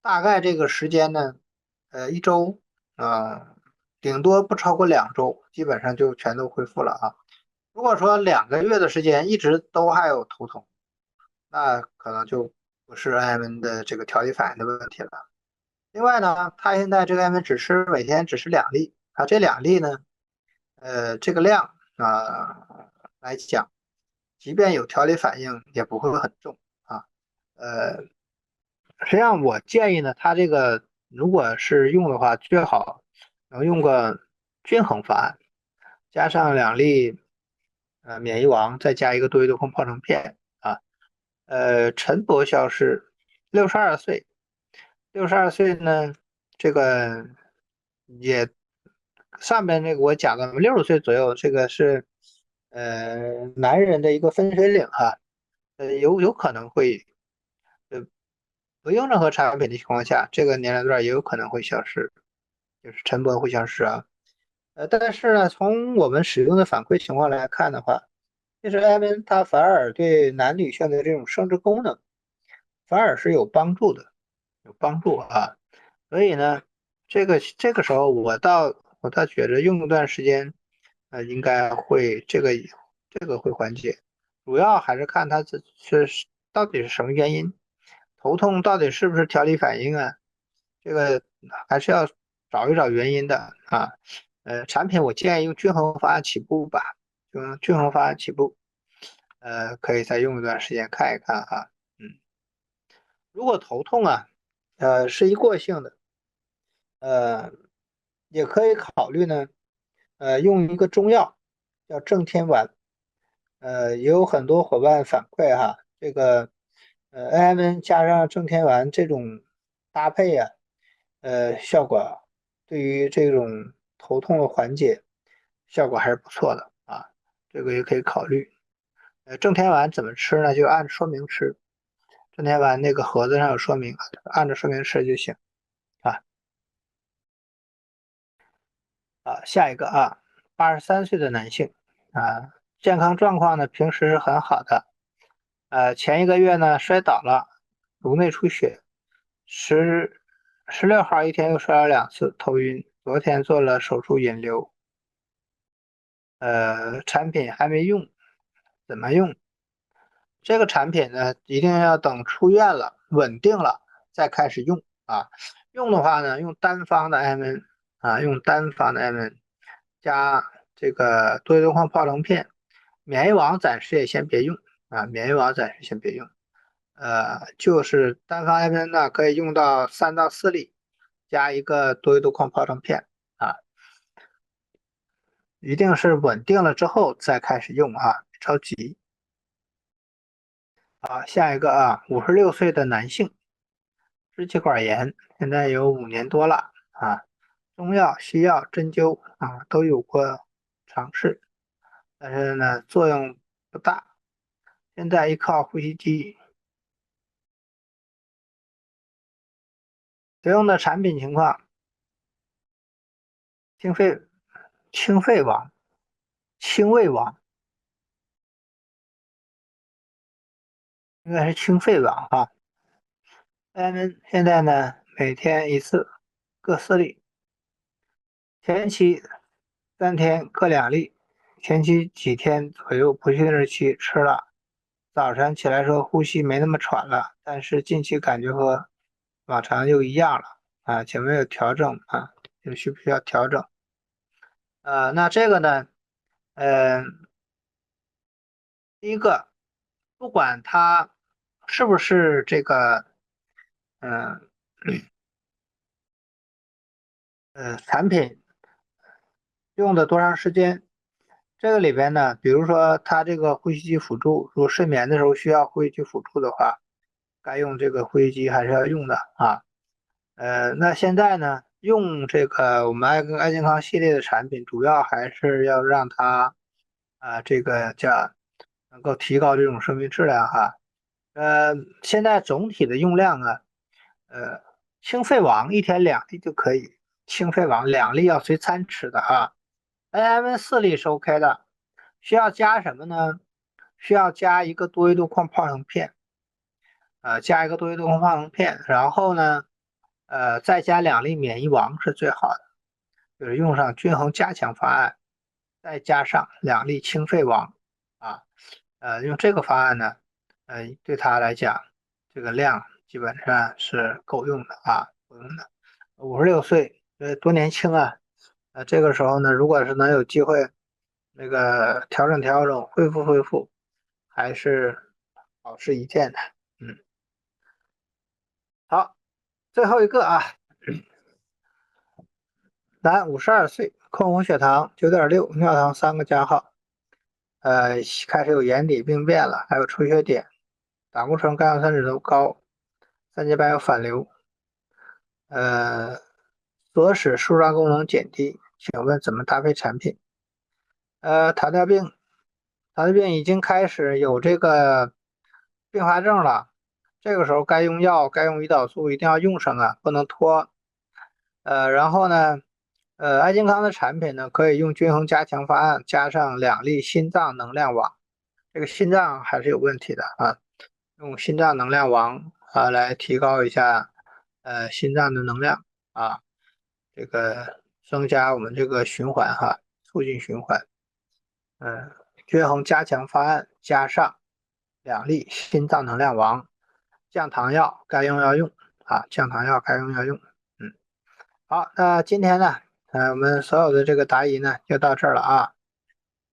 大概这个时间呢，1周，顶多不超过2周，基本上就全都恢复了啊。如果说2个月的时间一直都还有头痛，那可能就不是 IM 的这个调理反应的问题了。另外呢，他现在这个 IM 每天只吃2粒啊，这2粒呢，这个量来讲，即便有调理反应，也不会很重啊。呃，实际上我建议呢，他这个如果是用的话，最好能用个均衡方案，加上2粒免疫王，再加一个多维多康泡腾片啊。陈博消失，62岁，呢，这个也上边那个我讲的60岁左右，这个是男人的一个分水岭哈，有可能会不用任何产品的情况下，这个年龄段也有可能会消失，就是晨勃会消失啊。但是呢，从我们使用的反馈情况来看的话，其实艾文它反而对男女性的这种生殖功能反而是有帮助的，有帮助啊。所以呢，这个时候我倒觉得用一段时间，应该会这个会缓解，主要还是看它是到底是什么原因，头痛到底是不是调理反应啊？这个还是要找一找原因的啊。产品我建议用均衡方案起步吧，用均衡方案起步，可以再用一段时间看一看哈。嗯，如果头痛啊，是一过性的，呃，也可以考虑呢，用一个中药叫正天丸，也有很多伙伴反馈哈，这个AMN 加上正天丸这种搭配呀、效果对于这种头痛的缓解效果还是不错的啊，这个也可以考虑。正天丸怎么吃呢？就按说明吃，正天丸那个盒子上有说明，按照说明吃就行啊。下一个啊，83岁的男性啊，健康状况呢平时是很好的，前一个月呢摔倒了，颅内出血，16号一天又摔了2次，头晕，昨天做了手术引流，产品还没用，怎么用？这个产品呢，一定要等出院了，稳定了再开始用啊。用的话呢，用单方的艾文啊，用单方的艾文加这个多硫矿泡腾片，免疫网暂时也先别用啊，免疫网暂时先别用。就是单方艾文呢，可以用到3到4粒，加一个多硫矿泡腾片啊，一定是稳定了之后再开始用啊，别着急。下一个啊，56岁的男性。支气管炎现在有5年多了啊，中药、西药、针灸啊都有过尝试，但是呢作用不大。现在依靠呼吸机，使用的产品情况：清肺清肺王、清胃王，应该是清肺王啊。咱们现在呢每天一次，各4粒，前期3天各2粒，前期几天左右不确定日期吃了。早晨起来说呼吸没那么喘了，但是近期感觉和往常又一样了啊，请问有调整啊？需不需要调整？那这个呢，呃，第一个，不管它是不是这个，嗯产品用的多长时间，这个里边呢，比如说它这个呼吸机辅助，如果睡眠的时候需要呼吸机辅助的话，该用这个呼吸机还是要用的啊。那现在呢，用这个我们爱健康系列的产品，主要还是要让它这个叫能够提高这种生命质量哈。现在总体的用量啊，呃，清肺王一天2粒就可以，清肺王2粒要随餐吃的啊。AMN 4粒是 OK 的，需要加什么呢？需要加一个多维度矿泡腾片，加一个多维度矿泡腾片，然后呢，再加2粒免疫王是最好的，就是用上均衡加强方案，再加上2粒清肺王啊，用这个方案呢，对他来讲，这个量基本上是够用的啊，够用的。56岁，多年轻啊，这个时候呢，如果是能有机会，那个调整调整，恢复，还是好事一件的。嗯，好，最后一个啊，男52岁，控红血糖9.6，尿糖3个加号，开始有眼底病变了，还有出血点，胆固醇、甘油三酯都高，三节斑有反流，左室舒张功能减低，请问怎么搭配产品？糖尿病，糖尿病已经开始有这个并发症了，这个时候该用药，该用胰岛素一定要用上啊，不能拖。然后呢，爱健康的产品呢，可以用均衡加强方案，加上2粒心脏能量网，这个心脏还是有问题的啊，用心脏能量王啊来提高一下心脏的能量啊，这个增加我们这个循环哈，促进循环。均衡加强方案加上2粒心脏能量王，降糖药该用要用啊，降糖药该用要用。好，那今天呢，我们所有的这个答疑呢就到这儿了啊。